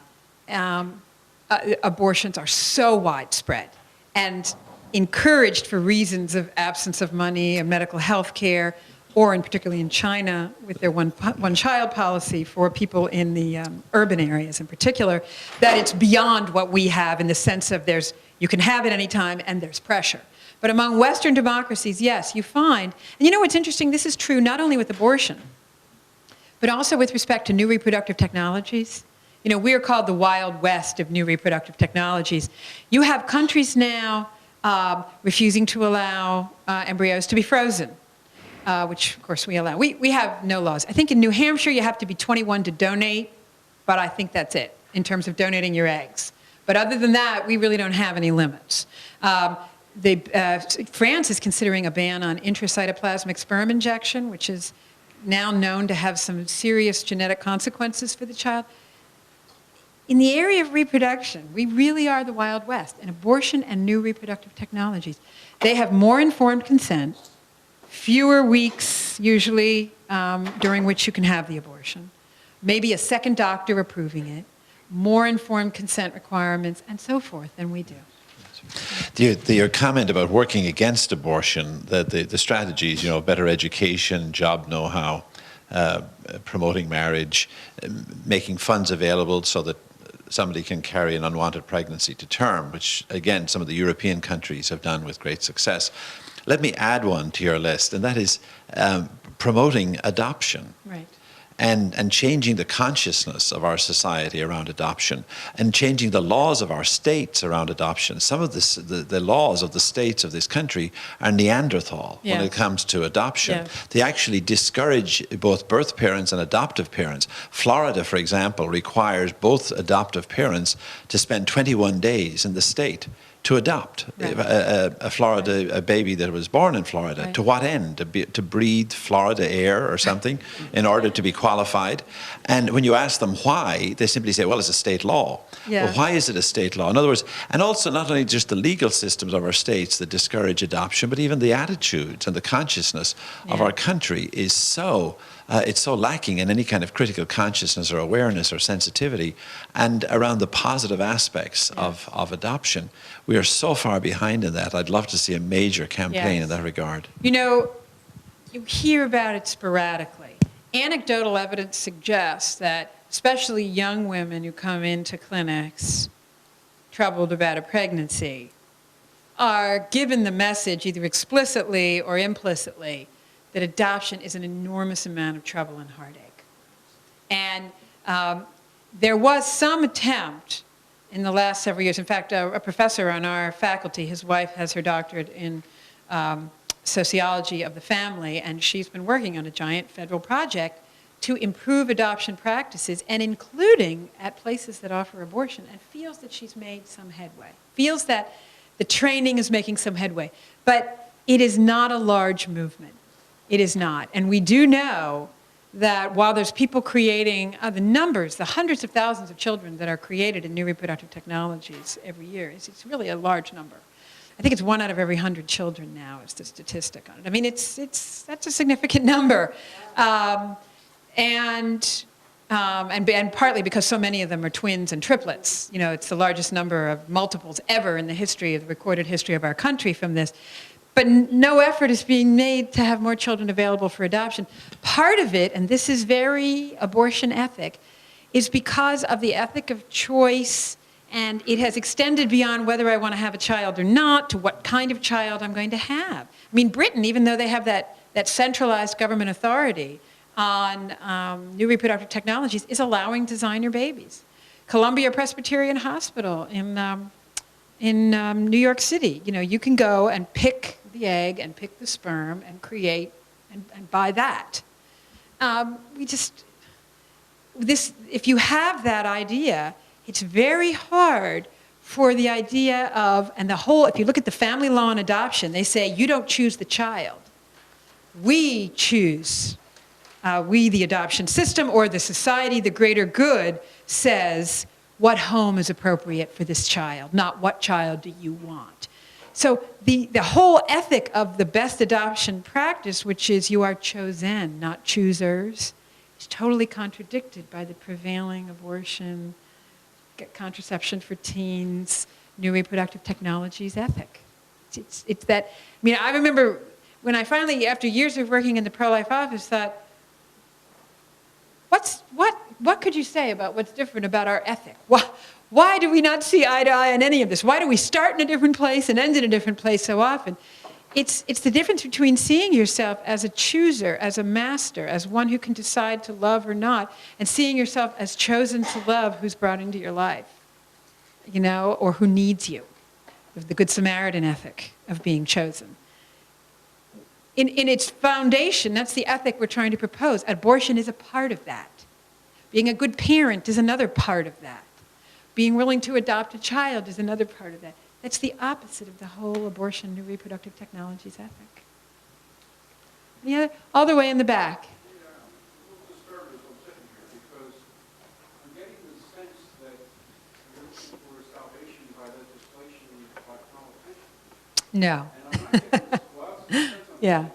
[SPEAKER 2] abortions are so widespread and encouraged for reasons of absence of money and medical health care, or in particularly in China with their one-child policy for people in the urban areas in particular, that it's beyond what we have in the sense of you can have it any time and there's pressure. But among Western democracies, yes, you find, and you know what's interesting, this is true not only with abortion, but also with respect to new reproductive technologies. You know, we're called the Wild West of new reproductive technologies. You have countries now refusing to allow embryos to be frozen, which of course we allow. We have no laws. I think in New Hampshire you have to be 21 to donate, but I think that's it in terms of donating your eggs. But other than that, we really don't have any limits. France is considering a ban on intracytoplasmic sperm injection, which is now known to have some serious genetic consequences for the child. In the area of reproduction, we really are the Wild West in abortion and new reproductive technologies. They have more informed consent, fewer weeks usually during which you can have the abortion, maybe a second doctor approving it, more informed consent requirements, and so forth than we do.
[SPEAKER 1] Your comment about working against abortion, that the strategies, you know, better education, job know-how, promoting marriage, making funds available so that somebody can carry an unwanted pregnancy to term, which, again, some of the European countries have done with great success. Let me add one to your list, and that is promoting adoption.
[SPEAKER 2] Right.
[SPEAKER 1] and changing the consciousness of our society around adoption and changing the laws of our states around adoption. Some of the laws of the states of this country are Neanderthal when it comes to adoption. They actually discourage both birth parents and adoptive parents. Florida, for example, requires both adoptive parents to spend 21 days in the state to adopt a baby that was born in Florida.
[SPEAKER 2] Right.
[SPEAKER 1] To what end? To breathe Florida air or something in order to be qualified. And when you ask them why, they simply say, well, it's a state law.
[SPEAKER 2] Yeah.
[SPEAKER 1] Well, why is it a state law? In other words, and also not only just the legal systems of our states that discourage adoption, but even the attitudes and the consciousness of our country is it's so lacking in any kind of critical consciousness or awareness or sensitivity and around the positive aspects of adoption. We are so far behind in that. I'd love to see a major campaign in that regard.
[SPEAKER 2] You know, you hear about it sporadically. Anecdotal evidence suggests that especially young women who come into clinics troubled about a pregnancy are given the message either explicitly or implicitly that adoption is an enormous amount of trouble and heartache. And there was some attempt in the last several years. In fact, a professor on our faculty, his wife has her doctorate in sociology of the family, and she's been working on a giant federal project to improve adoption practices, and including at places that offer abortion, and feels that she's made some headway, feels that the training is making some headway. But it is not a large movement. It is not. And we do know that while there's people creating the numbers, the hundreds of thousands of children that are created in new reproductive technologies every year, it's really a large number. I think it's 1 out of every 100 children now is the statistic on it. I mean, that's a significant number. And partly because so many of them are twins and triplets. You know, it's the largest number of multiples ever in the history, the recorded history of our country from this. But no effort is being made to have more children available for adoption. Part of it, and this is very abortion ethic, is because of the ethic of choice, and it has extended beyond whether I want to have a child or not to what kind of child I'm going to have. I mean, Britain, even though they have that centralized government authority on new reproductive technologies, is allowing designer babies. Columbia Presbyterian Hospital in New York City, you know, you can go and pick the egg and pick the sperm and create and buy that. If you have that idea, it's very hard for the idea of, and if you look at the family law and adoption, they say you don't choose the child. We choose. We, the adoption system, or the society, the greater good, says what home is appropriate for this child, not what child do you want. So the whole ethic of the best adoption practice, which is you are chosen, not choosers, is totally contradicted by the prevailing abortion, contraception for teens, new reproductive technologies ethic. It's that, I mean, I remember when I finally, after years of working in the pro-life office, thought, what could you say about what's different about our ethic? Why do we not see eye to eye on any of this? Why do we start in a different place and end in a different place so often? It's the difference between seeing yourself as a chooser, as a master, as one who can decide to love or not, and seeing yourself as chosen to love who's brought into your life, you know, or who needs you. The Good Samaritan ethic of being chosen. In its foundation, that's the ethic we're trying to propose. Abortion is a part of that. Being a good parent is another part of that. Being willing to adopt a child is another part of that. That's the opposite of the whole abortion and reproductive technologies ethic. Yeah, all the way in the back. No. Yeah.
[SPEAKER 6] And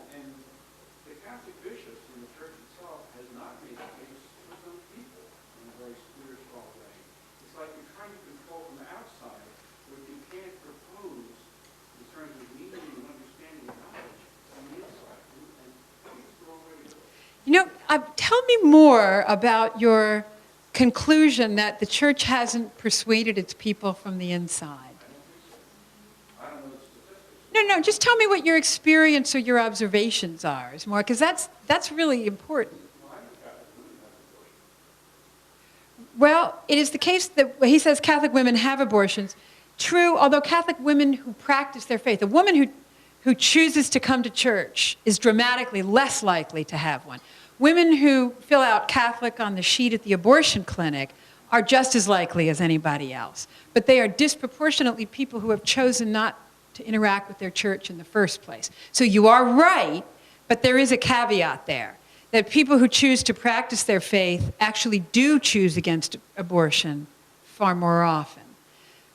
[SPEAKER 6] the Catholic bishops and the church itself has not made a case for some people in a very spiritual way. It's like you're trying to control from the outside what you can't propose in terms of meaning and understanding and knowledge from the inside. And it's the wrong way to do it.
[SPEAKER 2] You know, tell me more about your conclusion that the church hasn't persuaded its people from the inside. No, just tell me what your experience or your observations are, is more, because that's really important. Well, it is the case that he says Catholic women have abortions. True, although Catholic women who practice their faith, a woman who chooses to come to church is dramatically less likely to have one. Women who fill out Catholic on the sheet at the abortion clinic are just as likely as anybody else. But they are disproportionately people who have chosen not to interact with their church in the first place. So you are right, but there is a caveat there, that people who choose to practice their faith actually do choose against abortion far more often.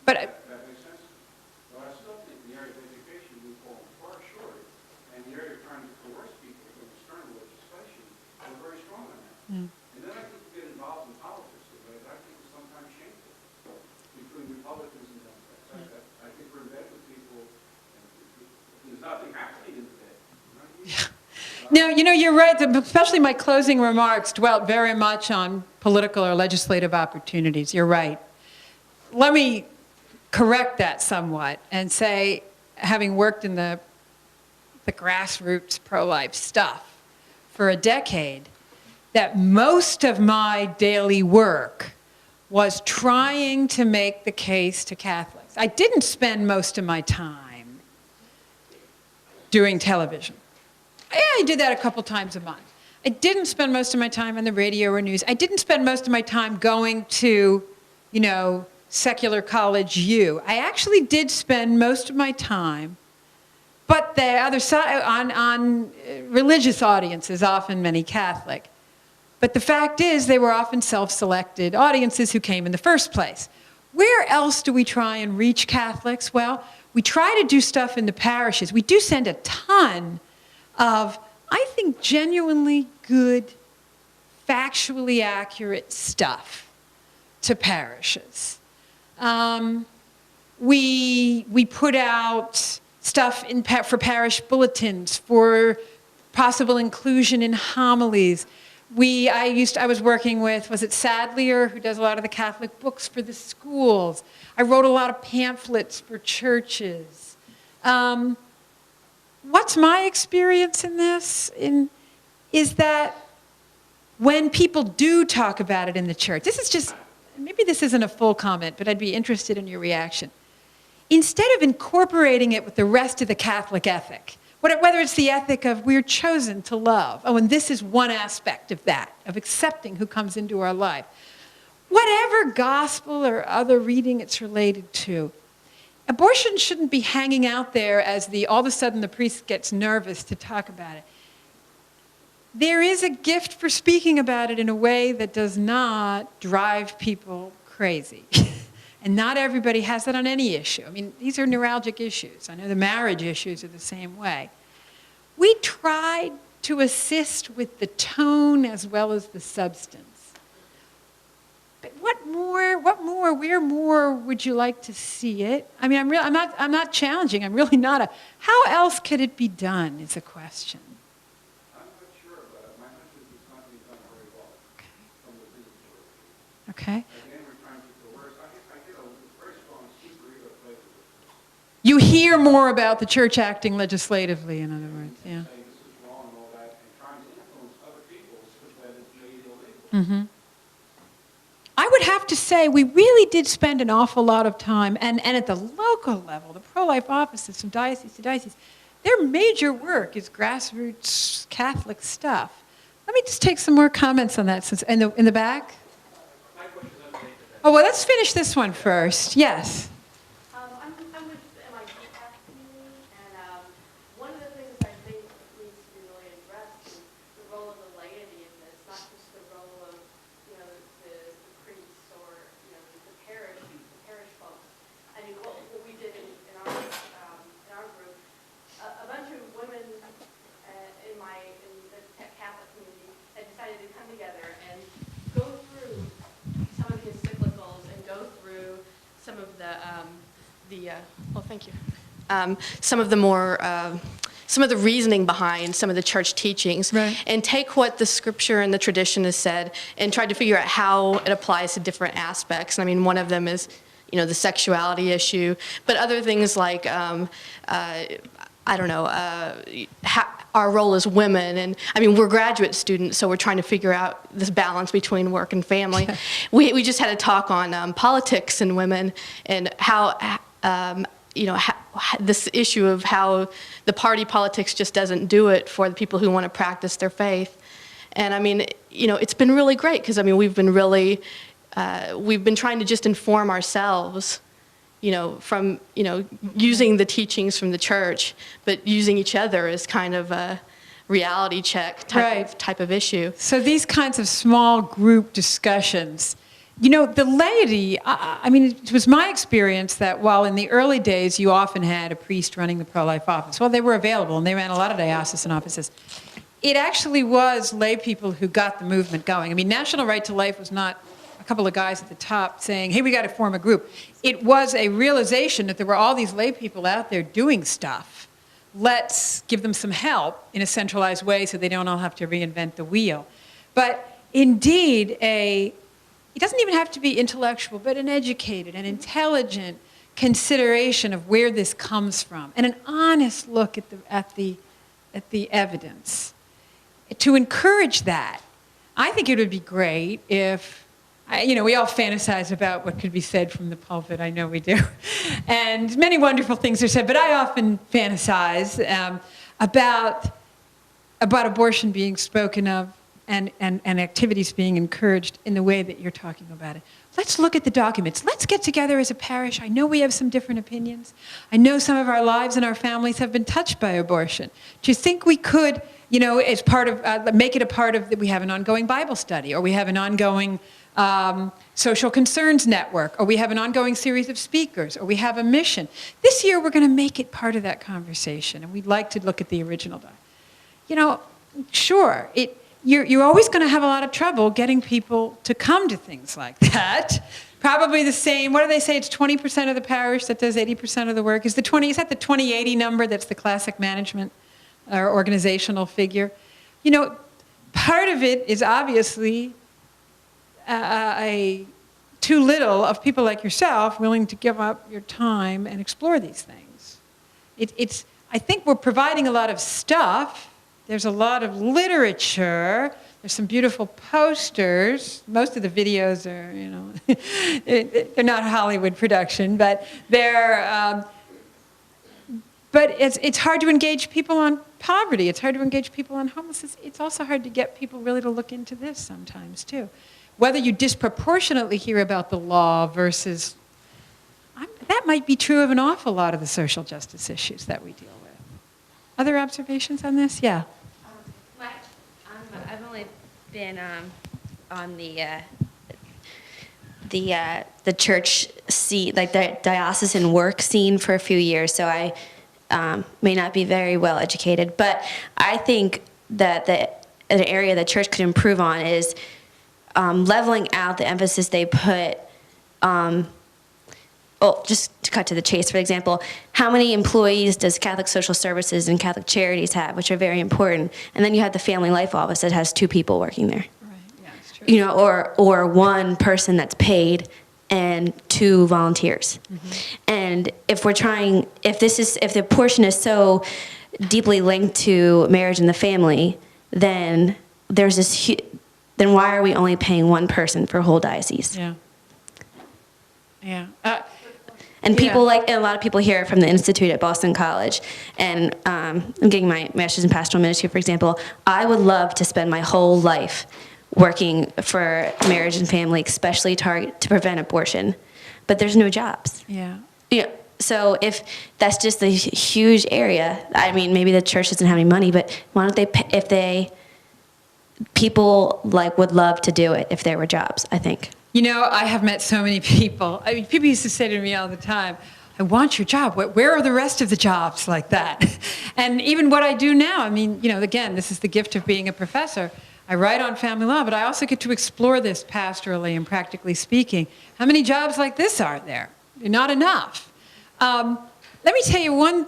[SPEAKER 2] But
[SPEAKER 6] That makes sense. But I still think in the area of education, we fall far short. And the area of trying to coerce people from external legislation, we're very strong on that. And then I think we get involved in politics in ways I think is sometimes shameful between Republicans and Democrats. I think we're in bed with people, and there's nothing happening in the bed.
[SPEAKER 2] no, you know, you're right, especially my closing remarks dwelt very much on political or legislative opportunities. You're right. Let me correct that somewhat and say, having worked in the grassroots pro-life stuff for a decade, that most of my daily work was trying to make the case to Catholics. I didn't spend most of my time doing television. Yeah, I did that a couple times a month. I didn't spend most of my time on the radio or news. I didn't spend most of my time going to, you know, secular college U. I actually did spend most of my time, but the other side, on religious audiences, often many Catholic. But the fact is, they were often self-selected audiences who came in the first place. Where else do we try and reach Catholics? Well, we try to do stuff in the parishes. We do send a ton of, I think, genuinely good, factually accurate stuff to parishes. We put out stuff for parish bulletins, for possible inclusion in homilies. I was working with, was it Sadlier, who does a lot of the Catholic books for the schools. I wrote a lot of pamphlets for churches. What's my experience in this? Is that when people do talk about it in the church, this is just, maybe this isn't a full comment, but I'd be interested in your reaction. Instead of incorporating it with the rest of the Catholic ethic, whether it's the ethic of we're chosen to love, oh, and this is one aspect of that, of accepting who comes into our life. Whatever gospel or other reading it's related to, abortion shouldn't be hanging out there as all of a sudden the priest gets nervous to talk about it. There is a gift for speaking about it in a way that does not drive people crazy. And not everybody has that on any issue. I mean, these are neuralgic issues. I know the marriage issues are the same way. We tried to assist with the tone as well as the substance. But what more, where more would you like to see it? I mean, I'm not challenging. I'm really not how else could it be done is a question.
[SPEAKER 6] I'm not sure, but my hunch is it's not being done very well from the visitor.
[SPEAKER 2] Okay.
[SPEAKER 6] Again, we're trying to coerce. I get a very strong super ego play with this.
[SPEAKER 2] You hear more about the church acting legislatively, in other words, yeah.
[SPEAKER 6] Saying this is wrong and all that, and trying to influence other people so that it's made illegal.
[SPEAKER 2] I would have to say we really did spend an awful lot of time, and at the local level, the pro-life offices from diocese to diocese, their major work is grassroots Catholic stuff. Let me just take some more comments on that since in the back.
[SPEAKER 4] My question is unrelated to that.
[SPEAKER 2] Oh, well, let's finish this one first. Yes.
[SPEAKER 5] I'm with the MIT community, and one of the things I think needs to be really addressed is the role of the laity in this, not just the role of, the priests or, the parish folks. I mean, what we did in our group, a bunch of women in the Catholic community had decided to come together and go through some of the encyclicals and go through some of thank you. Some of the more, some of the reasoning behind some of the church teachings,
[SPEAKER 2] Right.
[SPEAKER 5] and take what the scripture and the tradition has said and try to figure out how it applies to different aspects. I mean, one of them is, the sexuality issue, but other things like,
[SPEAKER 7] I don't know, our role as women. And I mean, we're graduate students, so we're trying to figure out this balance between work and family. We just had a talk on politics and women and how, this issue of how the party politics just doesn't do it for the people who want to practice their faith. And I mean, it's been really great because I mean, we've been trying to just inform ourselves, from, using the teachings from the church, but using each other as kind of a reality check type of issue.
[SPEAKER 2] So these kinds of small group discussions, the laity, I mean, it was my experience that while in the early days you often had a priest running the pro-life office, well, they were available and they ran a lot of diocesan offices. It actually was lay people who got the movement going. I mean, National Right to Life was not a couple of guys at the top saying, hey, we got to form a group. It was a realization that there were all these lay people out there doing stuff. Let's give them some help in a centralized way so they don't all have to reinvent the wheel. But indeed, it doesn't even have to be intellectual, but an educated and intelligent consideration of where this comes from and an honest look at the evidence. To encourage that, I think it would be great if, we all fantasize about what could be said from the pulpit. I know we do. And many wonderful things are said, but I often fantasize about abortion being spoken of and activities being encouraged in the way that you're talking about it. Let's look at the documents. Let's get together as a parish. I know we have some different opinions. I know some of our lives and our families have been touched by abortion. Do you think we could, as part of, make it a part of that we have an ongoing Bible study, or we have an ongoing social concerns network, or we have an ongoing series of speakers, or we have a mission. This year we're going to make it part of that conversation, and we'd like to look at the original document. Sure, you're always going to have a lot of trouble getting people to come to things like that. Probably the same, what do they say, it's 20% of the parish that does 80% of the work. Is that the 2080 number that's the classic management or organizational figure? Part of it is obviously too little of people like yourself willing to give up your time and explore these things. I think we're providing a lot of stuff. There's a lot of literature. There's some beautiful posters. Most of the videos are, they're not Hollywood production, but they're. But it's hard to engage people on poverty. It's hard to engage people on homelessness. It's also hard to get people really to look into this sometimes too. Whether you disproportionately hear about the law versus, that might be true of an awful lot of the social justice issues that we deal with. Other observations on this? Yeah.
[SPEAKER 8] I've only been on the church scene, like the diocesan work scene, for a few years, so I may not be very well educated. But I think that an area the church could improve on is leveling out the emphasis they put. Just to cut to the chase, for example, how many employees does Catholic Social Services and Catholic Charities have, which are very important? And then you have the Family Life Office that has 2 people working there.
[SPEAKER 2] Right. Yeah, it's true.
[SPEAKER 8] Or 1 person that's paid and 2 volunteers. Mm-hmm. And if the portion is so deeply linked to marriage and the family, then there's this. Then why are we only paying 1 person for a whole diocese?
[SPEAKER 2] Yeah. Yeah.
[SPEAKER 8] And people and a lot of people here from the Institute at Boston College, and I'm getting my master's in pastoral ministry, for example. I would love to spend my whole life working for marriage and family, especially to prevent abortion, but there's no jobs.
[SPEAKER 2] Yeah.
[SPEAKER 8] So if that's just a huge area, I mean, maybe the church doesn't have any money, but why don't people would love to do it if there were jobs, I think.
[SPEAKER 2] I have met so many people. I mean, people used to say to me all the time, I want your job. Where are the rest of the jobs like that? And even what I do now, I mean, again, this is the gift of being a professor. I write on family law, but I also get to explore this pastorally and practically speaking. How many jobs like this are there? Not enough. Let me tell you one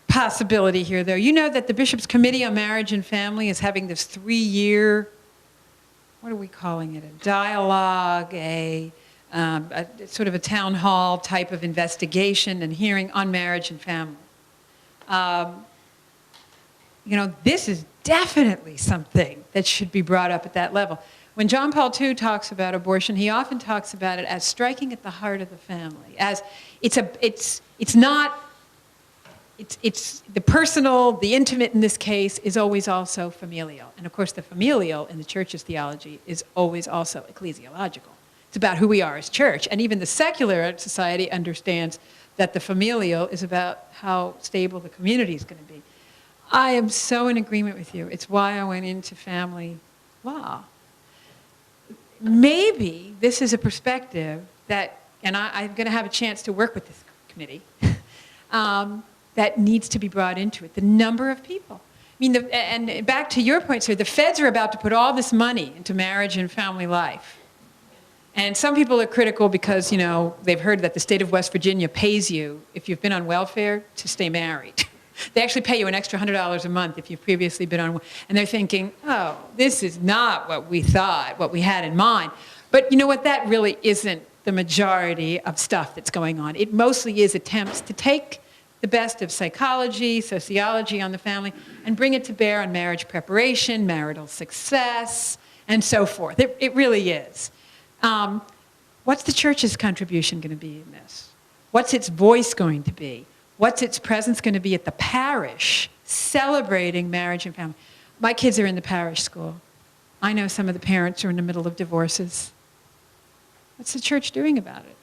[SPEAKER 2] possibility here, though. You know that the Bishop's Committee on Marriage and Family is having this 3-year, what are we calling it, a dialogue, a sort of a town hall type of investigation and hearing on marriage and family. this is definitely something that should be brought up at that level. When John Paul II talks about abortion, he often talks about it as striking at the heart of the family, as it's the personal, the intimate in this case is always also familial. And of course, the familial in the church's theology is always also ecclesiological. It's about who we are as church. And even the secular society understands that the familial is about how stable the community is going to be. I am so in agreement with you. It's why I went into family law. Maybe this is a perspective that, and I'm going to have a chance to work with this committee, that needs to be brought into it. The number of people. I mean, and back to your point, sir, the feds are about to put all this money into marriage and family life. And some people are critical because, they've heard that the state of West Virginia pays you, if you've been on welfare, to stay married. They actually pay you an extra $100 a month if you've previously been on, and they're thinking, oh, this is not what we thought, what we had in mind. But you know what? That really isn't the majority of stuff that's going on. It mostly is attempts to take the best of psychology, sociology on the family, and bring it to bear on marriage preparation, marital success, and so forth. It really is. What's the church's contribution going to be in this? What's its voice going to be? What's its presence going to be at the parish celebrating marriage and family? My kids are in the parish school. I know some of the parents are in the middle of divorces. What's the church doing about it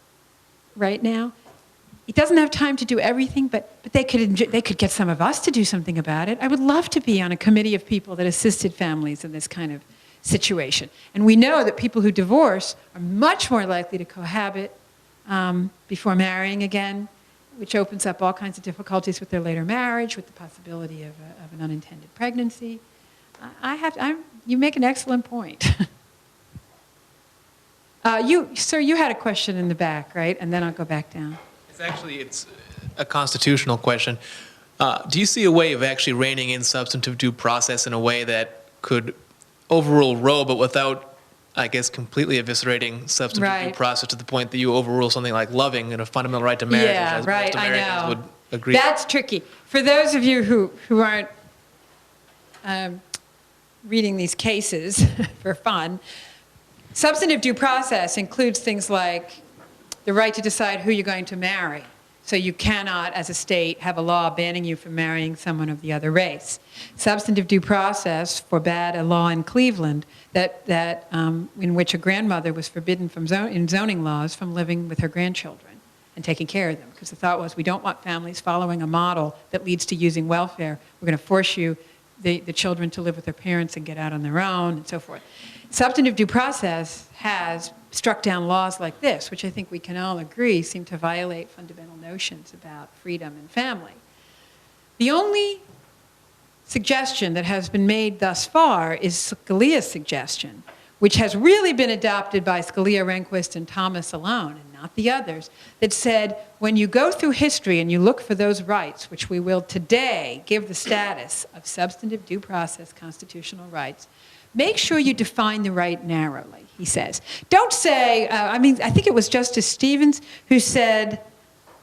[SPEAKER 2] right now? It doesn't have time to do everything, but they could get some of us to do something about it. I would love to be on a committee of people that assisted families in this kind of situation. And we know that people who divorce are much more likely to cohabit before marrying again, which opens up all kinds of difficulties with their later marriage, with the possibility of an unintended pregnancy. You make an excellent point. Sir, you had a question in the back, right? And then I'll go back down.
[SPEAKER 4] It's a constitutional question. Do you see a way of actually reining in substantive due process in a way that could overrule Roe, but without, I guess, completely eviscerating substantive due process to the point that you overrule something like loving and a fundamental right to marriage, which most Americans would agree.
[SPEAKER 2] That's tricky. For those of you who aren't reading these cases for fun, substantive due process includes things like the right to decide who you're going to marry. So you cannot, as a state, have a law banning you from marrying someone of the other race. Substantive due process forbade a law in Cleveland in which a grandmother was forbidden in zoning laws from living with her grandchildren and taking care of them. Because the thought was, we don't want families following a model that leads to using welfare. We're going to force the children to live with their parents and get out on their own and so forth. Substantive due process has struck down laws like this, which I think we can all agree seem to violate fundamental notions about freedom and family. The only suggestion that has been made thus far is Scalia's suggestion, which has really been adopted by Scalia, Rehnquist, and Thomas alone, and not the others, that said, when you go through history and you look for those rights, which we will today give the status of substantive due process constitutional rights, make sure you define the right narrowly, he says. Don't say, I think it was Justice Stevens who said,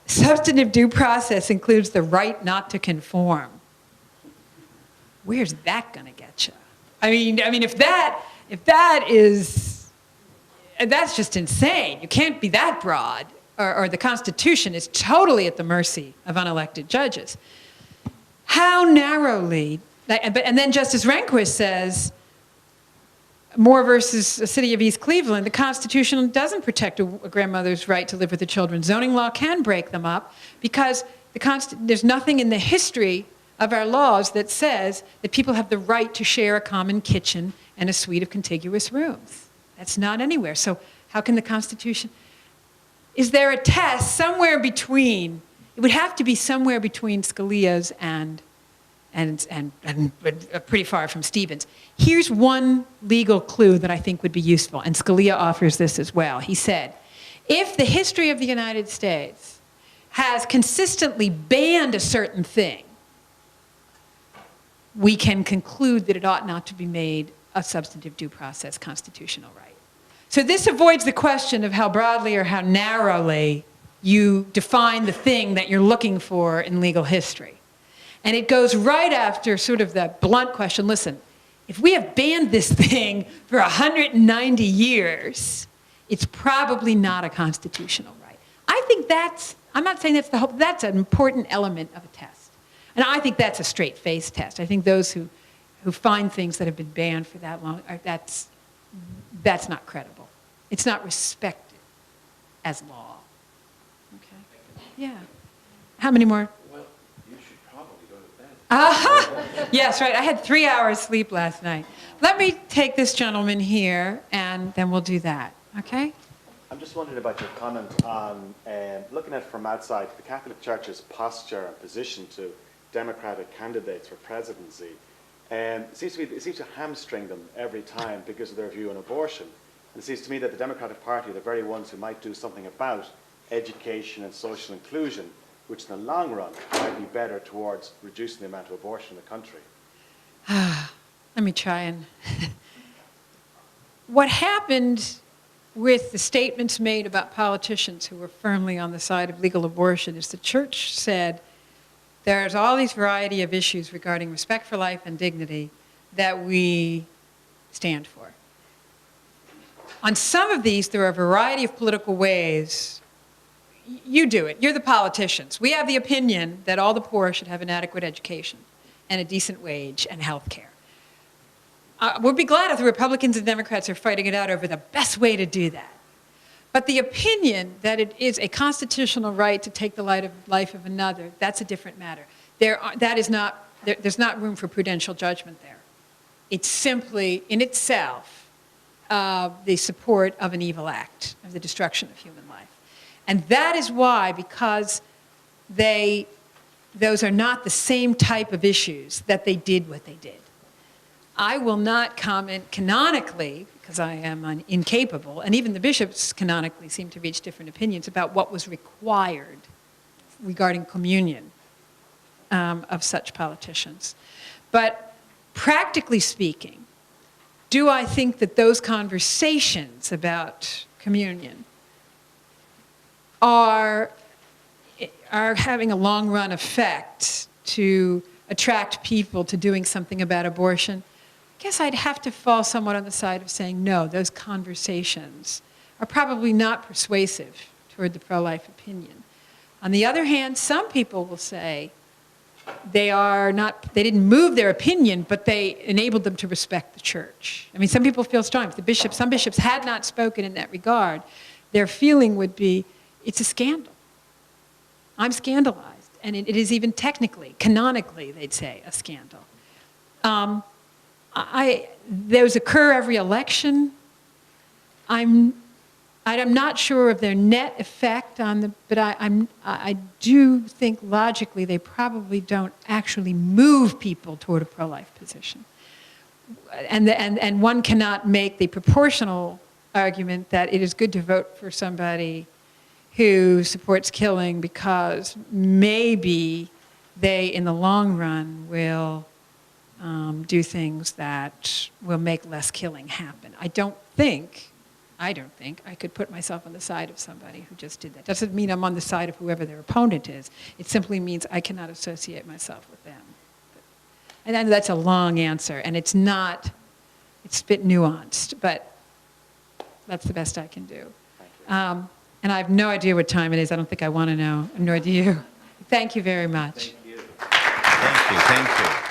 [SPEAKER 2] substantive due process includes the right not to conform. Where's that going to get you? I mean, if that is, that's just insane. You can't be that broad, or the Constitution is totally at the mercy of unelected judges. How narrowly, and then Justice Rehnquist says, Moore versus the city of East Cleveland, the Constitution doesn't protect a grandmother's right to live with the children. Zoning law can break them up because there's nothing in the history of our laws that says that people have the right to share a common kitchen and a suite of contiguous rooms. That's not anywhere. So how can the Constitution? Is there a test somewhere between? It would have to be somewhere between Scalia's and pretty far from Stevens. Here's one legal clue that I think would be useful, and Scalia offers this as well. He said, if the history of the United States has consistently banned a certain thing, we can conclude that it ought not to be made a substantive due process constitutional right. So this avoids the question of how broadly or how narrowly you define the thing that you're looking for in legal history. And it goes right after sort of the blunt question, listen, if we have banned this thing for 190 years, it's probably not a constitutional right. I think I'm not saying that's that's an important element of a test. And I think that's a straight-face test. I think those who find things that have been banned for that long, that's not credible. It's not respected as law. Okay? Yeah. How many more?
[SPEAKER 6] Well, you should probably go to bed.
[SPEAKER 2] Yes, right. I had 3 hours sleep last night. Let me take this gentleman here, and then we'll do that. Okay?
[SPEAKER 9] I'm just wondering about your comment on looking at it from outside, the Catholic Church's posture and position to Democratic candidates for presidency. It seems to hamstring them every time because of their view on abortion. And it seems to me that the Democratic Party are the very ones who might do something about education and social inclusion, which in the long run might be better towards reducing the amount of abortion in the country.
[SPEAKER 2] Let me try and... What happened with the statements made about politicians who were firmly on the side of legal abortion is the church said there's all these variety of issues regarding respect for life and dignity that we stand for. On some of these, there are a variety of political ways. You do it. You're the politicians. We have the opinion that all the poor should have an adequate education and a decent wage and health care. We'll be glad if the Republicans and Democrats are fighting it out over the best way to do that. But the opinion that it is a constitutional right to take the life of another, that's a different matter. There's not room for prudential judgment there. It's simply, in itself, the support of an evil act, of the destruction of human life. And that is why, because those are not the same type of issues, that they did what they did. I will not comment canonically, because I am incapable, and even the bishops canonically seem to reach different opinions about what was required regarding communion of such politicians. But practically speaking, do I think that those conversations about communion are having a long-run effect to attract people to doing something about abortion? I guess I'd have to fall somewhat on the side of saying no, those conversations are probably not persuasive toward the pro-life opinion. On the other hand, some people will say they didn't move their opinion, but they enabled them to respect the church. I mean, some people feel strong. If some bishops had not spoken in that regard, their feeling would be, it's a scandal. I'm scandalized. And it is even technically, canonically, they'd say, a scandal. Those occur every election. I'm not sure of their net effect on but I do think logically they probably don't actually move people toward a pro-life position. And one cannot make the proportional argument that it is good to vote for somebody who supports killing because maybe they, in the long run, will do things that will make less killing happen. I don't think I could put myself on the side of somebody who just did that. Doesn't mean I'm on the side of whoever their opponent is. It simply means I cannot associate myself with them. And I know that's a long answer, and it's a bit nuanced, but that's the best I can do. And I have no idea what time it is. I don't think I want to know, nor do you. Thank you very much.
[SPEAKER 1] Thank you. Thank you.